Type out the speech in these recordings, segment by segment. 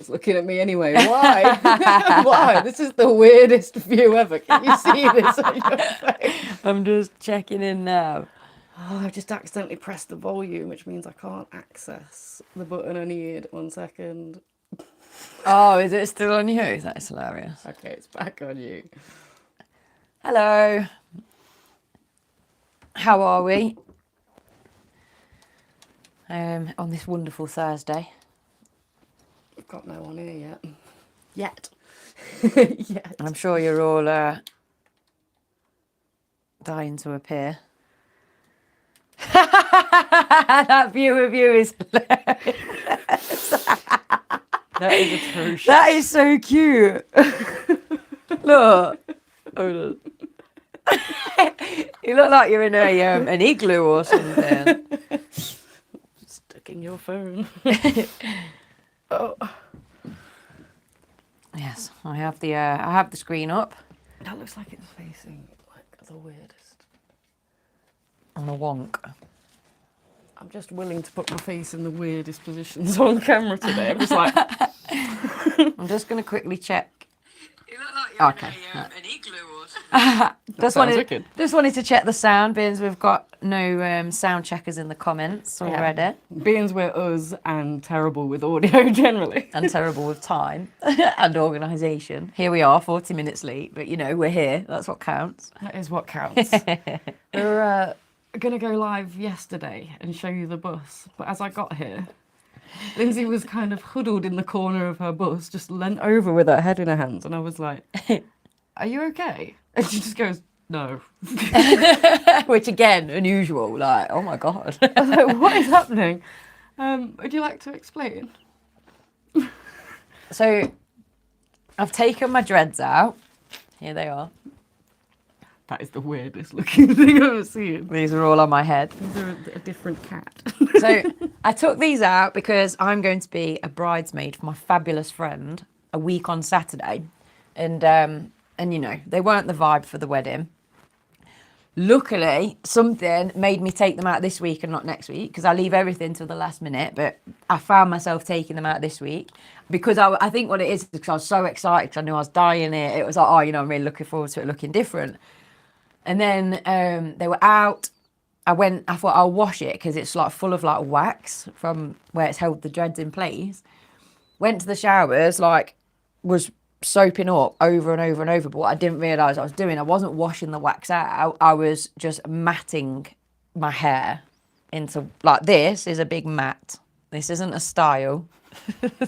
looking at me anyway. Why? Why? This is the weirdest view ever. Can you see this on your face? I'm just checking in now. Oh, I've just accidentally pressed the volume, which means I can't access the button I need. 1 second. Oh, is it still on you? That's hilarious. Okay, it's back on you. Hello. How are we? On this wonderful Thursday. I've got no one here yet. Yet. I'm sure you're all dying to appear. That view of you is hilarious. That is a true shot. That is so cute. Look. Hold on. You look like you're in an igloo or something. Stuck in your phone. Oh. Yes, I have the screen up. That looks like it's facing like the weirdest. On a wonk. I'm just willing to put my face in the weirdest positions on camera today. I'm just like... I'm just going to quickly check. You look like you're in an igloo or something. Just wanted to check the sound, being we've got no sound checkers in the comments already. Yeah. Being we're us and terrible with audio generally. And terrible with time and organisation. Here we are, 40 minutes late, but you know, we're here. That's what counts. That is what counts. We're going to go live yesterday and show you the bus. But as I got here, Lindzi was kind of huddled in the corner of her bus, just leant over with her head in her hands. And I was like, are you okay? And she just goes, no. Which again, unusual. Like, oh my God. I was like, what is happening? Would you like to explain? So I've taken my dreads out. Here they are. That is the weirdest looking thing I've ever seen. These are all on my head. These are a different cat. So I took these out because I'm going to be a bridesmaid for my fabulous friend a week on Saturday. And you know, they weren't the vibe for the wedding. Luckily, something made me take them out this week and not next week, because I leave everything till the last minute. But I found myself taking them out this week because I think what it is because I was so excited because I knew I was dyeing it. It was like, oh, you know, I'm really looking forward to it looking different. And then they were out. I thought I'll wash it because it's like full of like wax from where it's held the dreads in place. Went to the showers, like was soaping up over and over and over. But what I didn't realise I was doing, I wasn't washing the wax out. I was just matting my hair into, like, this is a big mat. This isn't a style.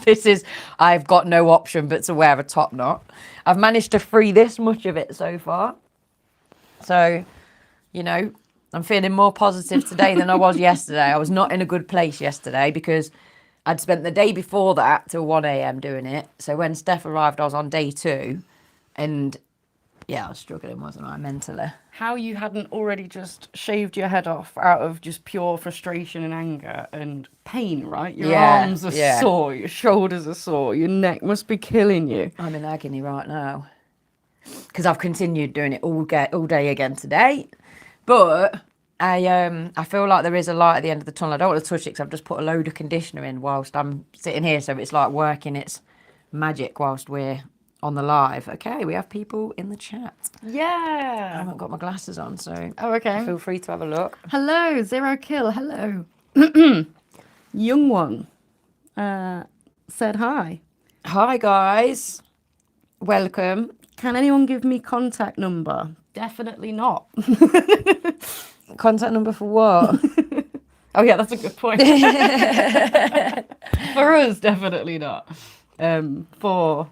This is, I've got no option but to wear a top knot. I've managed to free this much of it so far. So, you know, I'm feeling more positive today than I was yesterday. I was not in a good place yesterday because I'd spent the day before that till 1 a.m. doing it. So when Steph arrived, I was on day 2. And yeah, I was struggling, wasn't I, mentally? How you hadn't already just shaved your head off out of just pure frustration and anger and pain, right? Your arms are sore, your shoulders are sore, your neck must be killing you. I'm in agony right now because I've continued doing it all day again today. But I feel like there is a light at the end of the tunnel. I don't want to touch it because I've just put a load of conditioner in whilst I'm sitting here. So it's like working its magic whilst we're on the live. Okay, we have people in the chat. Yeah. I haven't got my glasses on, so okay. Feel free to have a look. Hello, Zero Kill. Hello. Young one said hi. Hi, guys. Welcome. Can anyone give me contact number? Definitely not. Contact number for what? Oh, yeah, that's a good point. For us, definitely not. For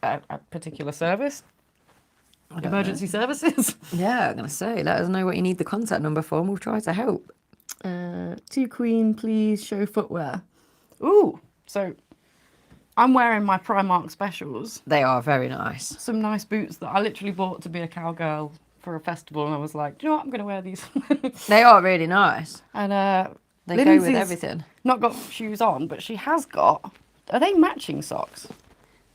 a particular service, emergency services. Yeah, I'm going to say, let us know what you need the contact number for and we'll try to help. To Queen, please show footwear. Ooh, so I'm wearing my Primark specials. They are very nice. Some nice boots that I literally bought to be a cowgirl for a festival, and I was like, do you know what, I'm going to wear these. They are really nice. And they go with everything. Not got shoes on, but she has got, are they matching socks?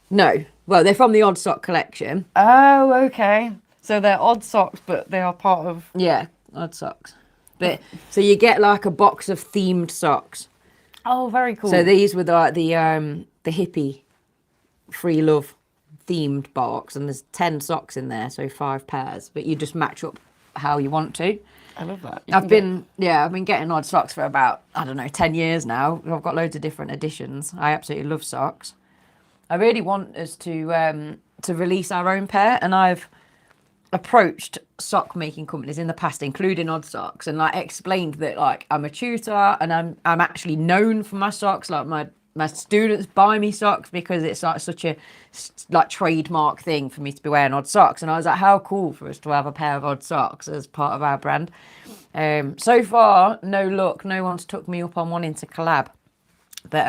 No. Well, they're from the Odd Sock collection. Oh, okay. So they're odd socks, but they are part of... Yeah, Odd Socks. But so you get like a box of themed socks. Oh, very cool. So these were the hippie free love themed box, and there's 10 socks in there, so 5 pairs, but you just match up how you want to. I love that. I've been getting odd socks for about, I don't know, 10 years now. I've got loads of different editions. I absolutely love socks. I really want us to release our own pair, and I've approached sock making companies in the past, including Odd Socks, and like explained that like I'm a tutor and I'm actually known for my socks. Like my students buy me socks because it's like such a like trademark thing for me to be wearing odd socks. And I was like, how cool for us to have a pair of odd socks as part of our brand. So far, no luck. No one's took me up on wanting to collab. But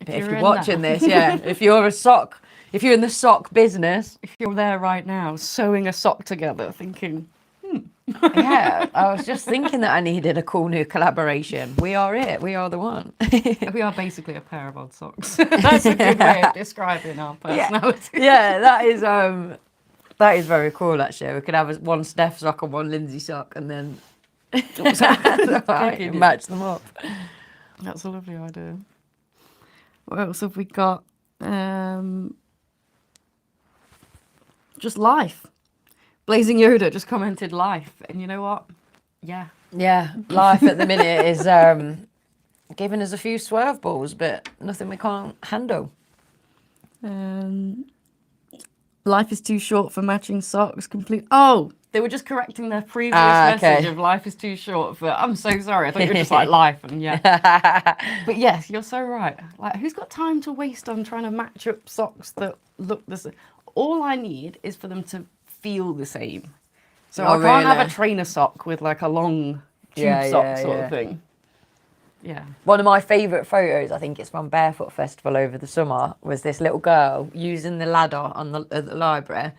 if you're watching this, if you're in the sock business, if you're there right now, sewing a sock together, thinking, yeah, I was just thinking that I needed a cool new collaboration. We are it. We are the one. we are basically a pair of odd socks. That's a good way of describing our personality. Yeah, that is very cool. Actually, we could have one Steph sock and one Lindzi sock, and then match them up. That's a lovely idea. What else have we got? Just life. Blazing Yoda just commented life, and you know what? Yeah, life at the minute is giving us a few swerve balls, but nothing we can't handle. Life is too short for matching socks. Complete. Oh, they were just correcting their previous message of life is too short for. I'm so sorry. I thought you were just like life, and but yes, you're so right. Like, who's got time to waste on trying to match up socks that look the same? All I need is for them to feel the same. So I can't have a trainer sock with like a long tube sock sort of thing. Yeah. One of my favourite photos, I think it's from Barefoot Festival over the summer, was this little girl using the ladder on at the library,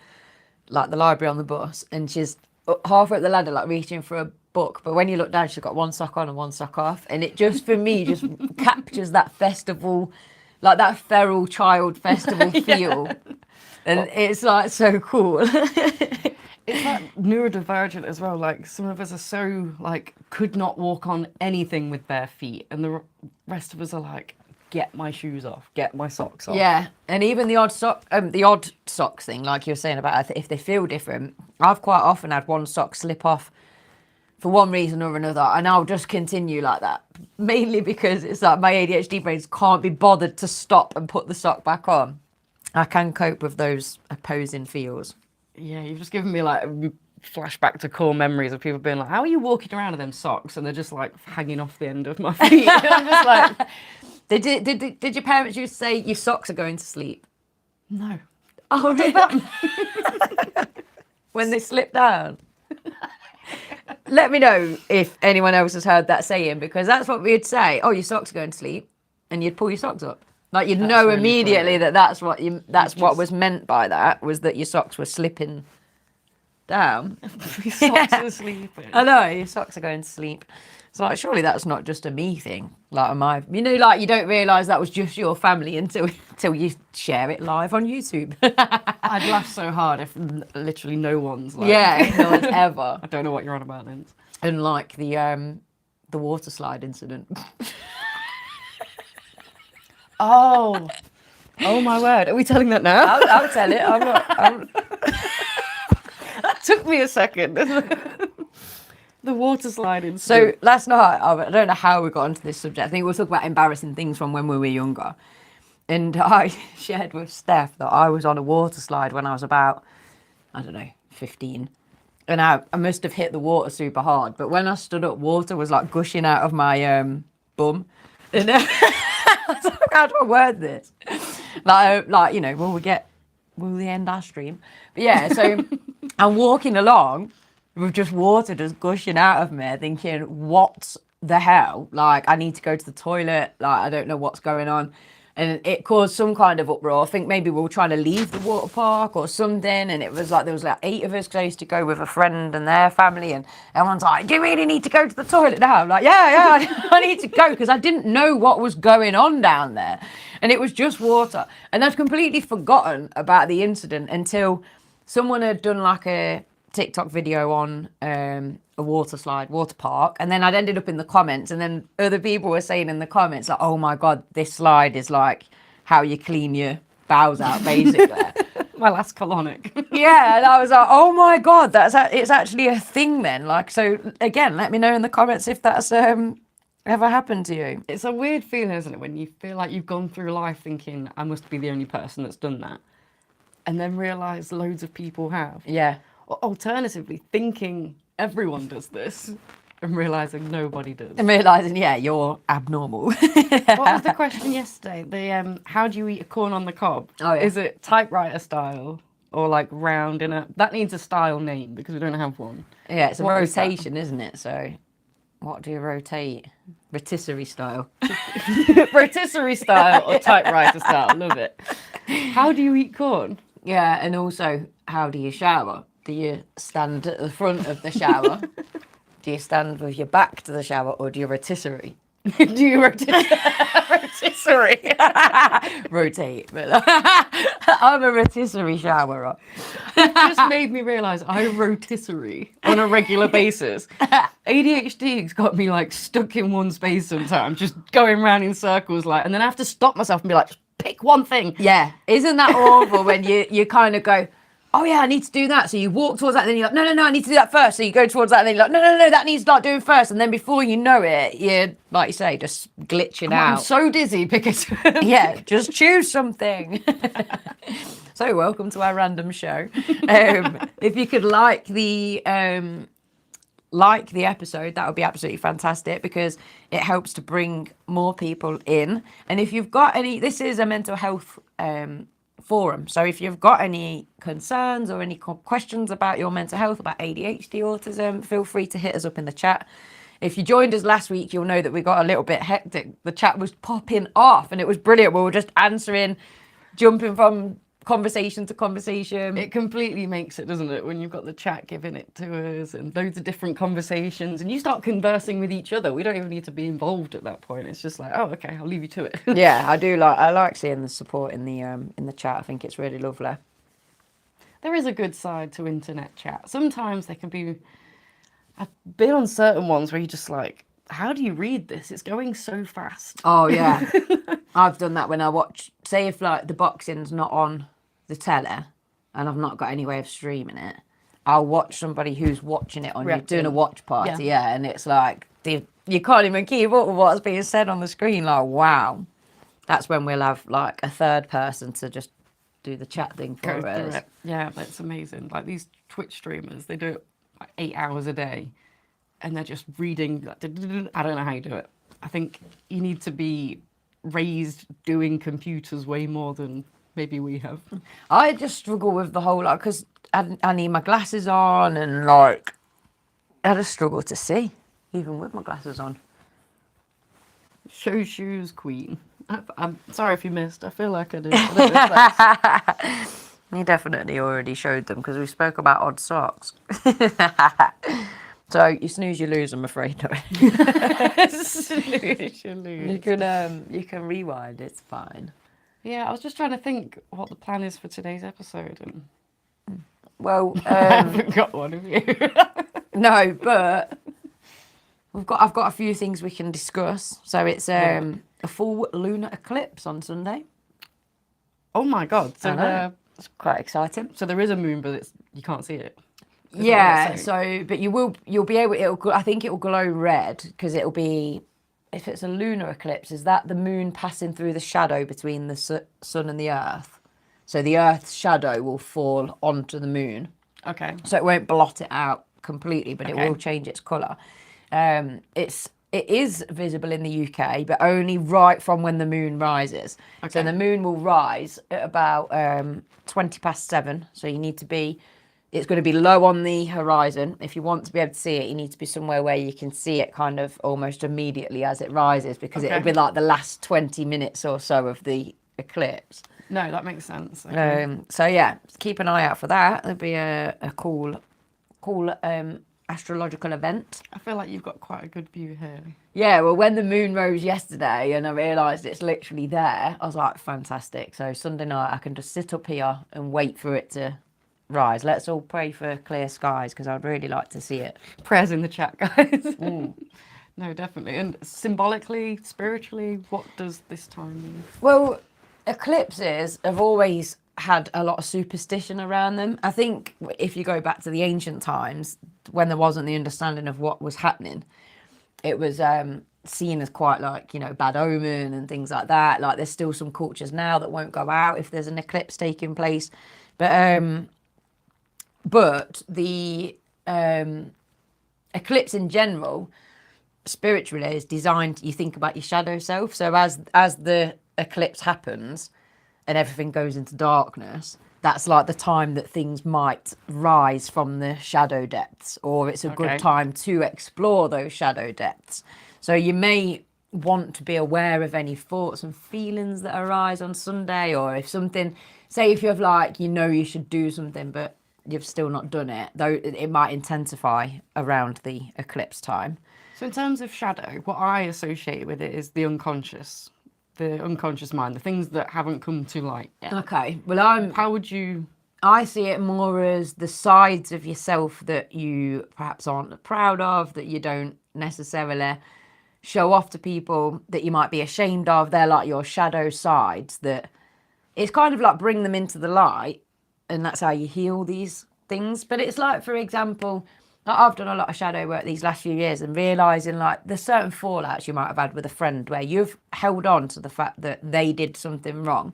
like the library on the bus, and she's halfway up the ladder, like reaching for a book. But when you look down, she's got one sock on and one sock off, and it just for me just captures that festival, like that feral child festival feel. And it's like so cool. It's like neurodivergent as well. Like some of us are so like could not walk on anything with bare feet, and the rest of us are like, get my shoes off, get my socks off. Yeah, and even the odd socks thing, like you were saying about if they feel different. I've quite often had one sock slip off for one reason or another, and I'll just continue like that. Mainly because it's like my ADHD brains can't be bothered to stop and put the sock back on. I can cope with those opposing feels. Yeah, you've just given me like a flashback to core memories of people being like, how are you walking around in them socks? And they're just like hanging off the end of my feet. And I'm just like... Did your parents used to say your socks are going to sleep? No. Oh, really? When they slip down? Let me know if anyone else has heard that saying, because that's what we'd say. Oh, your socks are going to sleep. And you'd pull your socks up. Like you'd know really immediately funny. That's what was meant by that, was that your socks were slipping down. Your socks are sleeping. I know, your socks are going to sleep. It's like, surely that's not just a me thing. Like, like you don't realise that was just your family until you share it live on YouTube. I'd laugh so hard if literally no one's like... Yeah, no one's ever. I don't know what you're on about, Linz. And like the water slide incident. Oh my word. Are we telling that now? I'll tell it. I'm not... That took me a second. The water sliding. So last night, I don't know how we got onto this subject. I think we'll talk about embarrassing things from when we were younger. And I shared with Steph that I was on a water slide when I was about, 15. And I must have hit the water super hard. But when I stood up, water was like gushing out of my bum. And how do I word this? Will we end our stream? But yeah, so I'm walking along with just water just gushing out of me, thinking, what the hell? Like, I need to go to the toilet. Like, I don't know what's going on. And it caused some kind of uproar. I think maybe we were trying to leave the water park or something. And it was like, there was like 8 of us, because I used to go with a friend and their family. And everyone's like, do you really need to go to the toilet now? I'm like, yeah, I need to go, because I didn't know what was going on down there. And it was just water. And I'd completely forgotten about the incident until someone had done like a TikTok video on a water park, and then I'd ended up in the comments, and then other people were saying in the comments like, oh my god, this slide is like how you clean your bowels out, basically. My last colonic. Yeah, and I was like, oh my God, it's actually a thing then. Like, so again, let me know in the comments if that's ever happened to you. It's a weird feeling, isn't it, when you feel like you've gone through life thinking, I must be the only person that's done that, and then realise loads of people have. Yeah. Or alternatively, thinking everyone does this and realising nobody does. And realising, yeah, you're abnormal. What was the question yesterday? The how do you eat a corn on the cob? Oh, yeah. Is it typewriter style or like round in a... That needs a style name because we don't have one. Yeah, it's a What is that? rotation, isn't it? So what do you rotate? Rotisserie style. Rotisserie style or typewriter style. Love it. How do you eat corn? Yeah, and also, how do you shower? Do you stand at the front of the shower? Do you stand with your back to the shower, or do you rotisserie? Do you rotisserie? Rotate. But I'm a rotisserie showerer. It just made me realise I rotisserie on a regular basis. ADHD's got me like stuck in one space sometimes, just going around in circles, like, and then I have to stop myself and be like, just pick one thing. Yeah, isn't that awful when you kind of go, oh yeah, I need to do that. So you walk towards that, and then you're like, no, I need to do that first. So you go towards that, and then you're like, no, that needs to start doing first. And then before you know it, you're, like you say, just glitching I'm out. so dizzy because... Yeah, just choose something. So welcome to our random show. If you could like the episode, that would be absolutely fantastic because it helps to bring more people in. And if you've got any, this is a mental health forum. So if you've got any concerns or any questions about your mental health, about ADHD, autism, feel free to hit us up in the chat. If you joined us last week, you'll know that we got a little bit hectic. The chat was popping off and it was brilliant. We were just answering, jumping from conversation to conversation. It completely makes it, doesn't it, when you've got the chat giving it to us and loads of different conversations and you start conversing with each other. We don't even need to be involved at that point. It's just like, oh, okay, I'll leave you to it. Yeah, I like seeing the support in the chat. I think it's really lovely. There is a good side to internet chat. Sometimes they can be... I've been on certain ones where you're just like, how do you read this? It's going so fast. Oh, yeah. I've done that when I watch, say if like the boxing's not on the telly and I've not got any way of streaming it, I'll watch somebody who's watching it on you doing a watch party, yeah, and it's like, you can't even keep up with what's being said on the screen, like, wow. That's when we'll have like a third person to just do the chat thing for us. Yeah, that's amazing. Like these Twitch streamers, they do it like 8 hours a day and they're just reading. I don't know how you do it. I think you need to be raised doing computers way more than maybe we have. I just struggle with the whole, like, because I need my glasses on and like, I just struggle to see, even with my glasses on. Show shoes queen. I'm sorry if you missed. I feel like I did. I don't know if You definitely already showed them because we spoke about odd socks. So you snooze, you lose. I'm afraid. Snooze, you lose. You can rewind. It's fine. Yeah, I was just trying to think what the plan is for today's episode, and Well, I haven't got one of you. no, but I've got a few things we can discuss. So it's a full lunar eclipse on Sunday. Oh my god! So It's quite exciting. so there is a moon, but you can't see it. Is Yeah. that what it's saying? So, but you'll be able. I think it will glow red because it'll be. If it's a lunar eclipse, is that the moon passing through the shadow between the sun and the earth? So the earth's shadow will fall onto the moon. Okay. So it won't blot it out completely, but Okay. it will change its colour. It is visible in the UK, but only right from when the moon rises. So Okay. the moon will rise at about 7:20. So you need to be. It's going to be low on the horizon. If you want to be able to see it, you need to be somewhere where you can see it kind of almost immediately as it rises, because it'll be like the last 20 minutes or so of the eclipse. No, that makes sense. Okay. So yeah, keep an eye out for that. There'll be a cool astrological event. I feel like you've got quite a good view here. Yeah, well, when the moon rose yesterday and I realised it's literally there, I was like, fantastic. So Sunday night I can just sit up here and wait for it to rise. Let's all pray for clear skies because I'd really like to see it. Prayers in the chat, guys. No, definitely. And symbolically, spiritually, what does this time mean? Well, eclipses have always had a lot of superstition around them. I think if you go back to the ancient times, when there wasn't the understanding of what was happening, it was seen as quite like, bad omen and things like that. Like there's still some cultures now that won't go out if there's an eclipse taking place. But the eclipse in general, spiritually, is designed, you think about your shadow self. So as the eclipse happens and everything goes into darkness, that's like the time that things might rise from the shadow depths, or it's a good time to explore those shadow depths. So you may want to be aware of any thoughts and feelings that arise on Sunday, or if something, say if you're like, you should do something, but you've still not done it, though it might intensify around the eclipse time. So in terms of shadow, what I associate with it is the unconscious mind, the things that haven't come to light yet. Okay, well how would you... I see it more as the sides of yourself that you perhaps aren't proud of, that you don't necessarily show off to people, that you might be ashamed of. They're like your shadow sides, that it's kind of like bring them into the light, and that's how you heal these things. But it's like, for example, like I've done a lot of shadow work these last few years and realising like there's certain fallouts you might have had with a friend where you've held on to the fact that they did something wrong.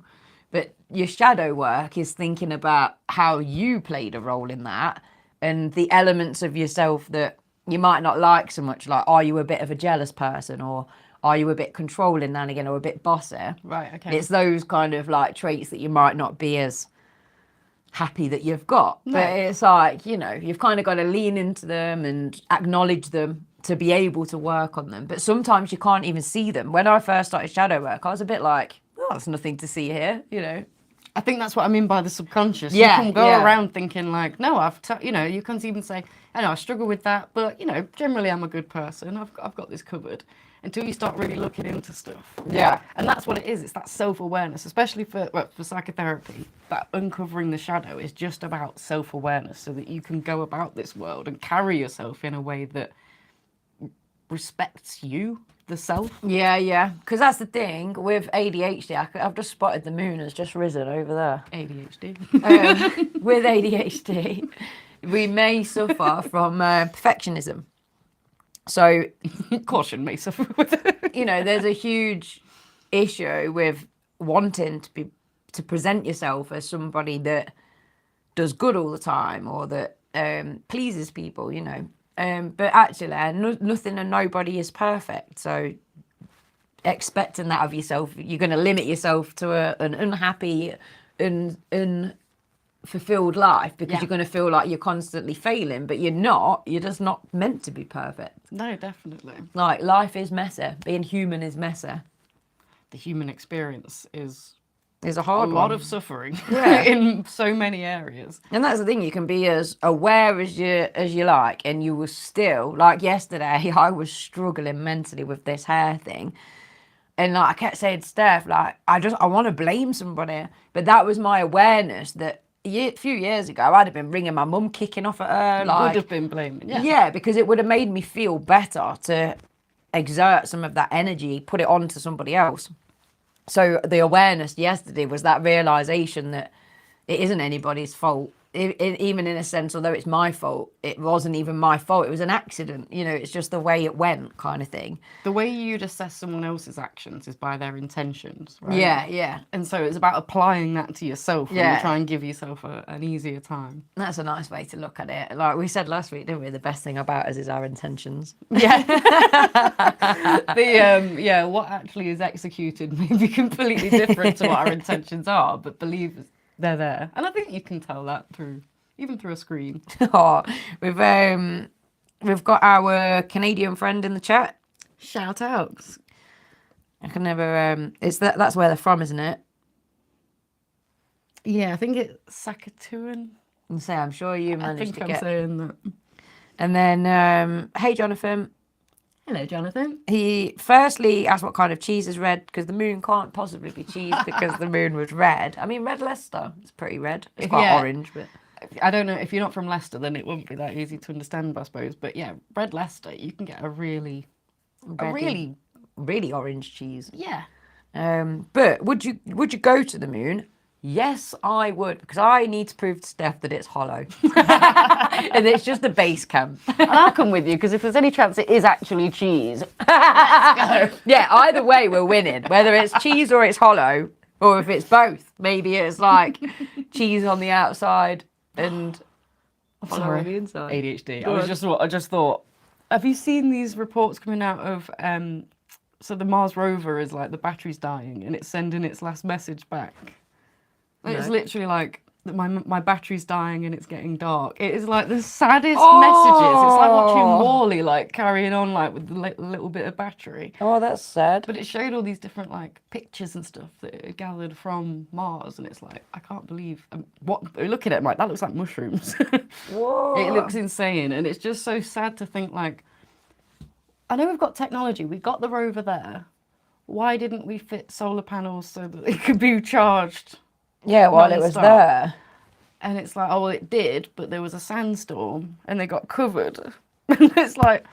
But your shadow work is thinking about how you played a role in that and the elements of yourself that you might not like so much. Like, are you a bit of a jealous person, or are you a bit controlling now and again, or a bit bossy? Right, okay. It's those kind of like traits that you might not be as happy that you've got. No. But it's like, you've kind of got to lean into them and acknowledge them to be able to work on them. But sometimes you can't even see them. When I first started shadow work, I was a bit like, oh, there's nothing to see here, I think that's what I mean by the subconscious. Yeah, you can go around thinking like, no, you can't even say, I know I struggle with that, but generally I'm a good person. I've got this covered. Until you start really looking into stuff. Yeah. And that's what it is. It's that self-awareness, especially for psychotherapy. That uncovering the shadow is just about self-awareness, so that you can go about this world and carry yourself in a way that respects you, the self. Yeah. Because that's the thing with ADHD. I've just spotted the moon has just risen over there. ADHD. With ADHD, we may suffer from perfectionism. So, caution may suffer with it. There's a huge issue with wanting to present yourself as somebody that does good all the time, or that pleases people, but actually nothing and nobody is perfect. So expecting that of yourself, you're going to limit yourself to an unhappy and fulfilled life, because you're going to feel like you're constantly failing, but you're not. You're just not meant to be perfect. No, definitely. Like, life is messy. Being human is messy. The human experience is a hard lot of suffering Yeah. in so many areas. And that's the thing, you can be as aware as you like, and you will still, like yesterday, I was struggling mentally with this hair thing. And like I kept saying to Steph, like, I want to blame somebody. But that was my awareness that a few years ago, I'd have been ringing my mum, kicking off at her. You would have been blaming, Yeah, because it would have made me feel better to exert some of that energy, put it on to somebody else. So the awareness yesterday was that realisation that it isn't anybody's fault. Even in a sense, although it's my fault, it wasn't even my fault. It was an accident. It's just the way it went, kind of thing. The way you'd assess someone else's actions is by their intentions, right? Yeah. And so it's about applying that to yourself when you try and give yourself an easier time. That's a nice way to look at it. Like we said last week, didn't we? The best thing about us is our intentions. Yeah. What actually is executed may be completely different to what our intentions are, but believe they're there. And I think you can tell that even through a screen. Oh, we've got our Canadian friend in the chat. Shout outs. I can never that's where they're from, isn't it? Yeah, I think it's Saskatchewan. I'm sure you managed to get. I'm saying that. And then, hey Jonathan. Hello, Jonathan. He firstly asked what kind of cheese is red, because the moon can't possibly be cheese because the moon was red. I mean, red Leicester is pretty red. It's quite orange, but I don't know, if you're not from Leicester, then it wouldn't be that easy to understand, I suppose. But yeah, red Leicester, you can get a really really orange cheese. Yeah. But would you go to the moon? Yes, I would, because I need to prove to Steph that it's hollow. And it's just a base camp. I'll come with you because if there's any chance it is actually cheese. Yeah, either way we're winning. Whether it's cheese or it's hollow, or if it's both. Maybe it's like cheese on the outside and hollow on the inside. ADHD. I just thought, have you seen these reports coming out of so the Mars rover is like the battery's dying and it's sending its last message back. And it's literally like my battery's dying and it's getting dark. It is like the saddest messages. It's like watching Wall-E like carrying on like with a little bit of battery. Oh, that's sad. But it showed all these different like pictures and stuff that it gathered from Mars, and it's like I can't believe what looking at it, like that looks like mushrooms. Whoa. It looks insane, and it's just so sad to think like I know we've got technology, we've got the rover there. Why didn't we fit solar panels so that it could be charged? Yeah, while it was there. And it's like, oh, well, it did, but there was a sandstorm and they got covered. And it's like,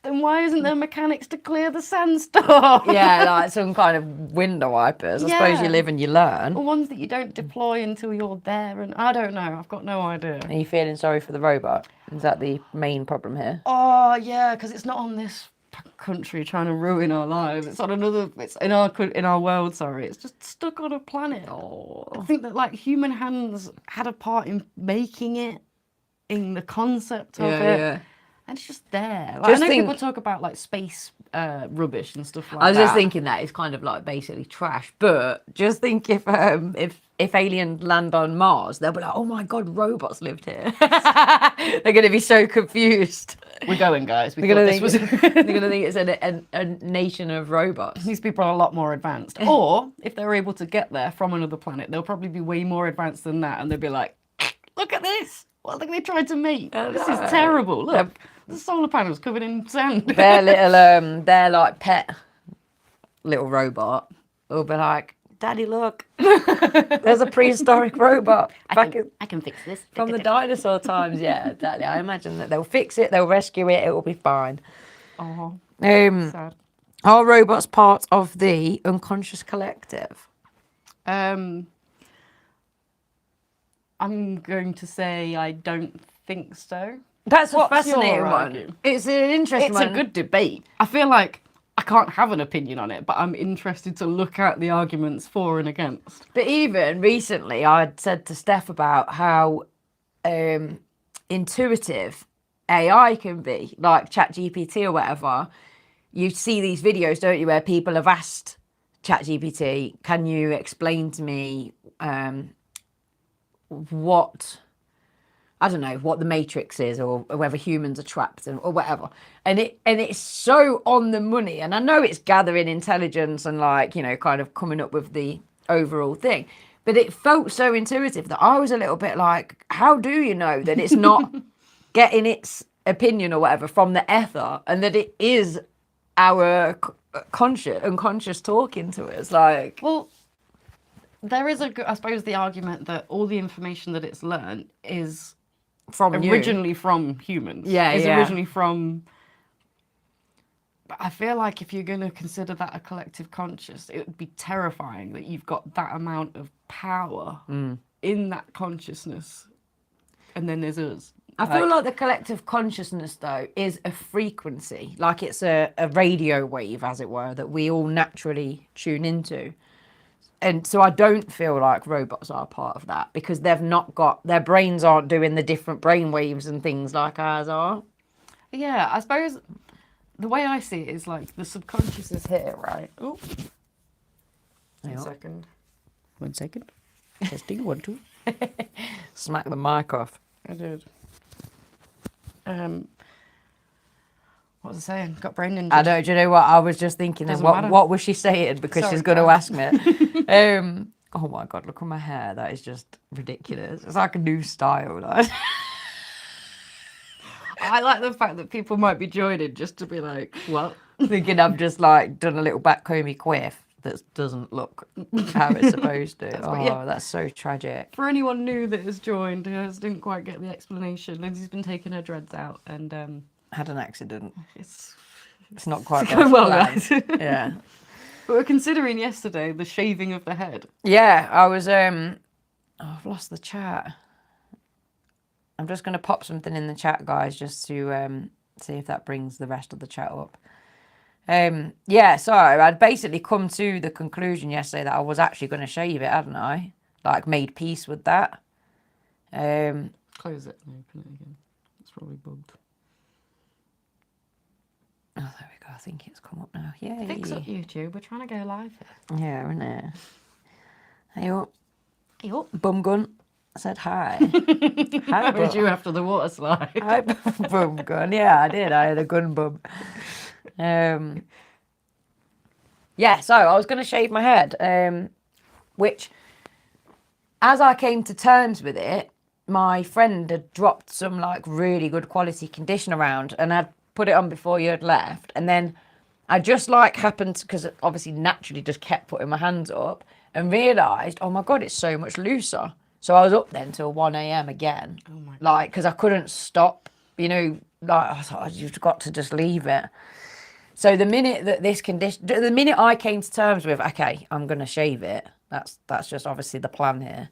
then why isn't there mechanics to clear the sandstorm? Yeah, like some kind of window wipers. I suppose you live and you learn. Or ones that you don't deploy until you're there. And I don't know. I've got no idea. Are you feeling sorry for the robot? Is that the main problem here? Oh, yeah, because it's not on this country trying to ruin our lives. It's on another. It's in our world. Sorry, it's just stuck on a planet. Oh, I think that like human hands had a part in making it, in the concept of it, and it's just there. Like, I know people talk about like space rubbish and stuff like that. I was just thinking that it's kind of like basically trash. But just think if aliens land on Mars, they'll be like, oh my God, robots lived here. They're going to be so confused. We're going, guys. They're going to think it's a nation of robots. These people are a lot more advanced. Or if they're able to get there from another planet, they'll probably be way more advanced than that. And they'll be like, look at this. What think they tried to make? This is terrible. Look, the solar panels covered in sand. Their little, their like pet little robot will be like, Daddy, look, there's a prehistoric robot. I can fix this. From the dinosaur times, yeah, exactly. I imagine that they'll fix it, they'll rescue it, it will be fine. Oh, sad. Are robots part of the unconscious collective? I'm going to say I don't think so. That's a What's fascinating your one. argument? It's an interesting It's one. a good debate. I feel like I can't have an opinion on it, but I'm interested to look at the arguments for and against. But even recently, I'd said to Steph about how intuitive AI can be, like ChatGPT or whatever. You see these videos, don't you, where people have asked ChatGPT, can you explain to me what the Matrix is, or whether humans are trapped, or whatever. And it's so on the money. And I know it's gathering intelligence and like, you know, kind of coming up with the overall thing. But it felt so intuitive that I was a little bit like, how do you know that it's not getting its opinion or whatever from the ether, and that it is our unconscious talking to us? Like, well, there is I suppose the argument that all the information that it's learned is from originally from humans. Originally from. But I feel like if you're going to consider that a collective conscious, it would be terrifying that you've got that amount of power in that consciousness, and then there's us. I feel like the collective consciousness, though, is a frequency, like it's a radio wave, as it were, that we all naturally tune into. And so I don't feel like robots are part of that, because they've not got, their brains aren't doing the different brain waves and things like ours are. Yeah, I suppose the way I see it is like the subconscious is here, right? Oh, one second. Testing, 1, 2. Smack the mic off. I did. What was I saying? Got brain injury. I know. Do you know what? I was just thinking, then, what was she saying? Because Sorry, she's going to ask me. Oh my God, look at my hair. That is just ridiculous. It's like a new style. Like. I like the fact that people might be joining just to be like, what? Thinking I've just like done a little backcombie quiff that doesn't look how it's supposed to. That's so tragic. For anyone new that has joined who didn't quite get the explanation, Lindsay's been taking her dreads out and had an accident. It's not quite going well, planned. guys. Yeah. But we're considering yesterday the shaving of the head. Yeah, I was, oh, I've lost the chat. I'm just going to pop something in the chat, guys, just to see if that brings the rest of the chat up. Yeah, so I'd basically come to the conclusion yesterday that I was actually going to shave it, hadn't I? Like, made peace with that. Close it and open it again. It's probably bugged. Oh, there we go. I think it's come up now. Yeah. Fix up YouTube. We're trying to go live here. Yeah, isn't it? Hey up. Hey up. Bum gun said hi. How did you after the water slide? Hi, bum gun. Yeah, I did. I had a gun bum. Yeah, so I was going to shave my head, which, as I came to terms with it, my friend had dropped some like really good quality condition around, and I'd put it on before you had left, and then I just like happened, because obviously naturally just kept putting my hands up and realised, oh my God, it's so much looser. So I was up then till 1 a.m. again, like, because I couldn't stop, you know, like I thought, you've got to just leave it. So the minute that this condition, the minute I came to terms with, okay, I'm going to shave it, that's just obviously the plan here.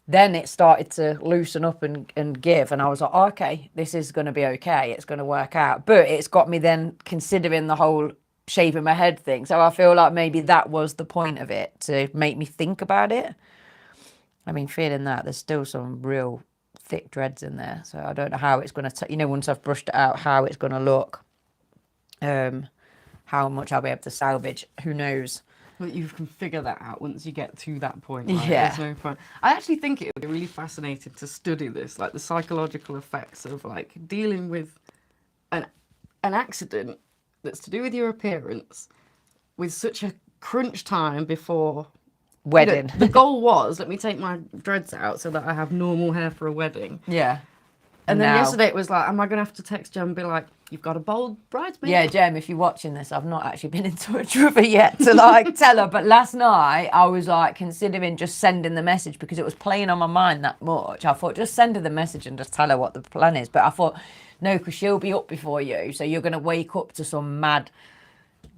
Then it started to loosen up and give. And I was like, oh, okay, this is going to be okay. It's going to work out. But it's got me then considering the whole shaving my head thing. So I feel like maybe that was the point of it, to make me think about it. I mean, feeling that, there's still some real thick dreads in there. So I don't know how it's going to, you know, once I've brushed it out, how it's going to look. How much I'll be able to salvage, who knows. Well, you can figure that out once you get to that point. Right? Yeah. There's no point. I actually think it would be really fascinating to study this, like the psychological effects of like dealing with an accident that's to do with your appearance with such a crunch time before Wedding. You know, the goal was, let me take my dreads out so that I have normal hair for a wedding. Yeah. And then now, yesterday it was like, am I going to have to text Jem and be like, you've got a bold bridesmaid? Yeah, Jem, if you're watching this, I've not actually been in touch with her yet to like tell her. But last night I was like considering just sending the message because it was playing on my mind that much. I thought just send her the message and just tell her what the plan is. But I thought, no, because she'll be up before you. So you're going to wake up to some mad,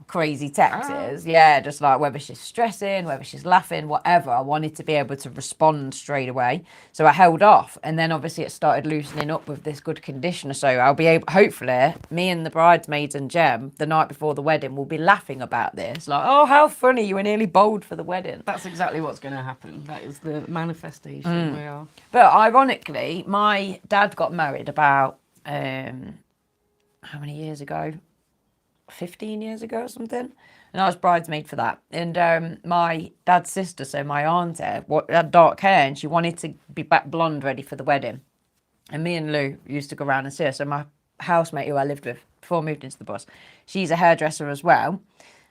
crazy texts. Yeah, just like whether she's stressing, whether she's laughing, whatever. I wanted to be able to respond straight away, so I held off. And then obviously it started loosening up with this good conditioner, so I'll be able, hopefully me and the bridesmaids and Jem the night before the wedding will be laughing about this, like, oh, how funny, you were nearly bold for the wedding. That's exactly what's going to happen. That is the manifestation we are. But ironically, my dad got married about how many years ago, 15 years ago or something, and I was bridesmaid for that. And my dad's sister, so my auntie, had dark hair, and she wanted to be back blonde ready for the wedding. And me and Lou used to go around and see her. So my housemate, who I lived with before I moved into the bus, she's a hairdresser as well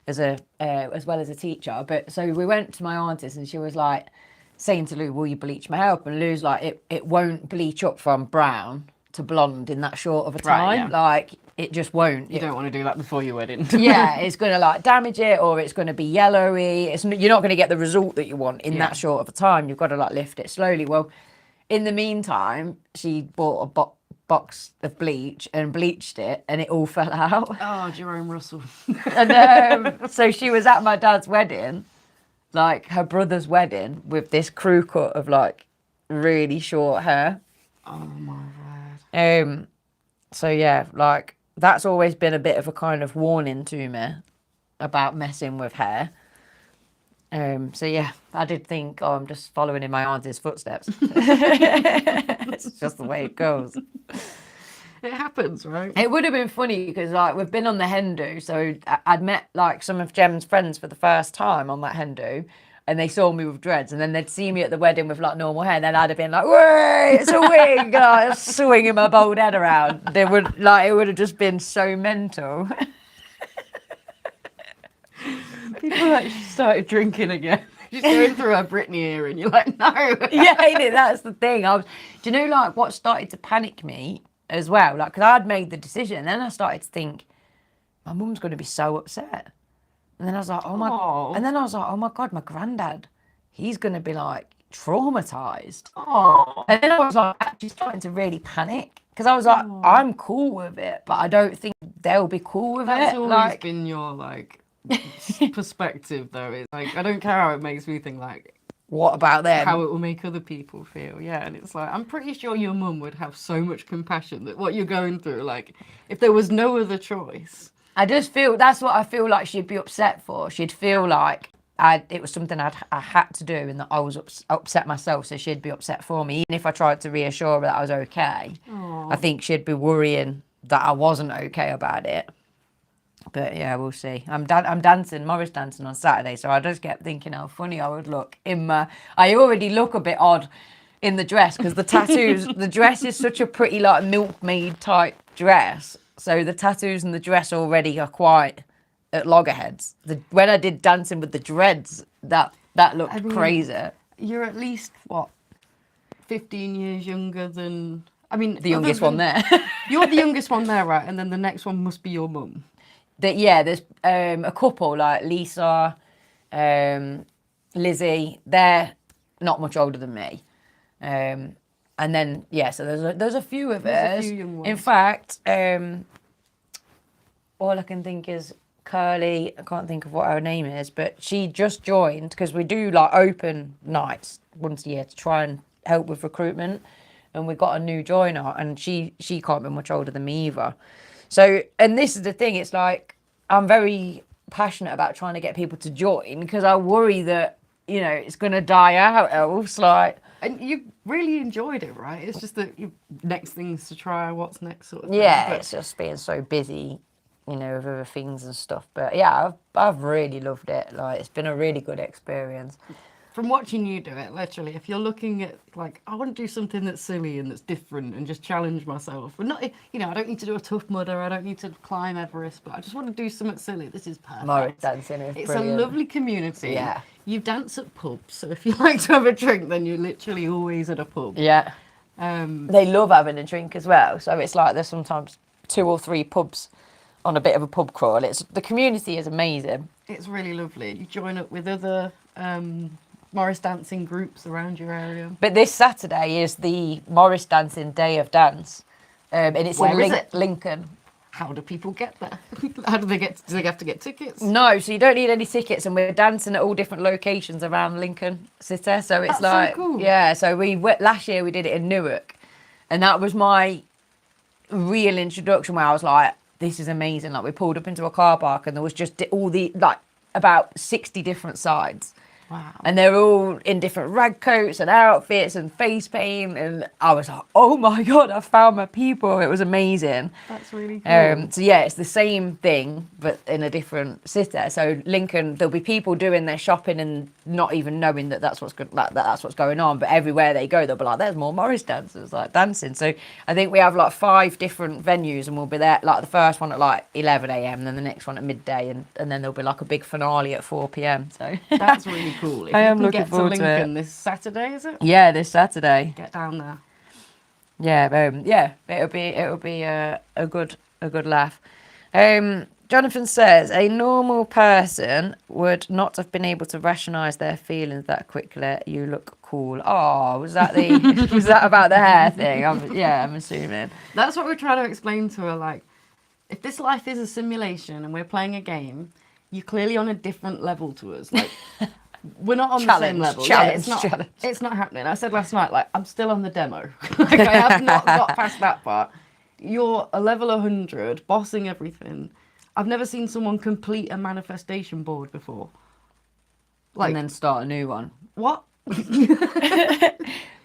as a teacher. But so we went to my auntie's, and she was like saying to Lou, will you bleach my hair up? And Lou's like, it won't bleach up from brown to blonde in that short of a time. Right, yeah. Like, it just won't. You don't want to do that before your wedding. Yeah, it's going to like damage it, or it's going to be yellowy. You're not going to get the result that you want in that short of a time. You've got to like lift it slowly. Well, in the meantime, she bought a box of bleach and bleached it, and it all fell out. Oh, Jerome Russell. And so she was at my dad's wedding, like her brother's wedding, with this crew cut of like really short hair. Oh my word. So yeah, like that's always been a bit of a kind of warning to me about messing with hair. So yeah, I did think, oh, I'm just following in my auntie's footsteps. It's just the way it goes. It happens, right? It would have been funny because like we've been on the hen do, so I'd met like some of Jem's friends for the first time on that hen do, and they saw me with dreads, and then they'd see me at the wedding with like normal hair, and then I'd have been like, "Way, it's a wig!" like, swinging my bald head around. They would like, it would have just been so mental. People like she started drinking again. She's going through her Britney era, and you're like, no. Yeah, that's the thing. Do you know, like what started to panic me as well? Like, because I'd made the decision, and then I started to think, my mum's going to be so upset. And then I was like, oh my God, my granddad, he's going to be like traumatized. Oh. And then I was like actually starting to really panic because I was like, I'm cool with it, but I don't think they'll be cool with That's it. always Like, been your like perspective, though. It's like, I don't care how it makes me think, like, What about them? how it will make other people feel. Yeah, and it's like, I'm pretty sure your mum would have so much compassion that what you're going through, like, if there was no other choice. I just feel that's what I feel like she'd be upset for. She'd feel like it was something I had to do and that I was upset myself, so she'd be upset for me. Even if I tried to reassure her that I was okay, Aww. I think she'd be worrying that I wasn't okay about it. But yeah, we'll see. I'm dancing, Morris dancing on Saturday, so I just kept thinking how funny I would look in my... I already look a bit odd in the dress because the tattoos, the dress is such a pretty like milkmaid type dress. So the tattoos and the dress already are quite at loggerheads. When I did dancing with the dreads, that looked crazy. You're at least, what, 15 years younger than... I mean... The youngest one there. You're the youngest one there, right? And then the next one must be your mum. There's a couple like Lisa, Lizzie. They're not much older than me, and then so there's a few of us. A few young ones. In fact, all I can think is Curly. I can't think of what her name is, but she just joined because we do like open nights once a year to try and help with recruitment, and we got a new joiner, and she can't be much older than me either. So, and this is the thing, it's like, I'm very passionate about trying to get people to join because I worry that, you know, it's going to die out else, like. And you really enjoyed it, right? It's just that next things to try, what's next sort of thing. Yeah, But it's just being so busy, you know, with other things and stuff. But yeah, I've really loved it. Like, it's been a really good experience. from watching you do it, literally, if you're looking at, like, I want to do something that's silly and that's different and just challenge myself. But not, you know, I don't need to do a Tough Mudder, I don't need to climb Everest, but I just want to do something silly. This is perfect. Morris dancing is It's brilliant. a lovely community. Yeah. You dance at pubs, so if you like to have a drink, then you're literally always at a pub. Yeah. They love having a drink as well. So it's like there's sometimes 2 or 3 pubs on a bit of a pub crawl. The community is amazing. It's really lovely. You join up with other Morris dancing groups around your area. But this Saturday is the Morris Dancing Day of Dance. And it's Where in is it? Lincoln. How do people get there? How do they have to get tickets? No, so you don't need any tickets, and we're dancing at all different locations around Lincoln City. So it's That's so like, cool. yeah. So last year we did it in Newark, and that was my real introduction where I was like, this is amazing. Like we pulled up into a car park, and there was just all the about 60 different sides. Wow. And they're all in different rag coats and outfits and face paint. And I was like, oh my God, I found my people. It was amazing. That's really cool. So yeah, it's the same thing, but in a different city. So Lincoln, there'll be people doing their shopping and not even knowing that that's what's going on. But everywhere they go, they'll be like, there's more Morris dancers like dancing. So I think we have like 5 different venues, and we'll be there, like the first one at like 11 a.m, then the next one at midday, and then there'll be like a big finale at 4 p.m. So That's really cool. If I you am can looking get to forward to Lincoln it. this Saturday, is it? Yeah, this Saturday. Get down there. Yeah, it'll be a good laugh. Jonathan says a normal person would not have been able to rationalise their feelings that quickly. You look cool. Oh, was that was that about the hair thing? I'm assuming. That's what we're trying to explain to her. Like, if this life is a simulation and we're playing a game, you're clearly on a different level to us. Like, we're not on the same level. It's not happening. I said last night, like, I'm still on the demo. Like, I have not got past that part. You're a level 100, bossing everything. I've never seen someone complete a manifestation board before. Like, And then start a new one. what?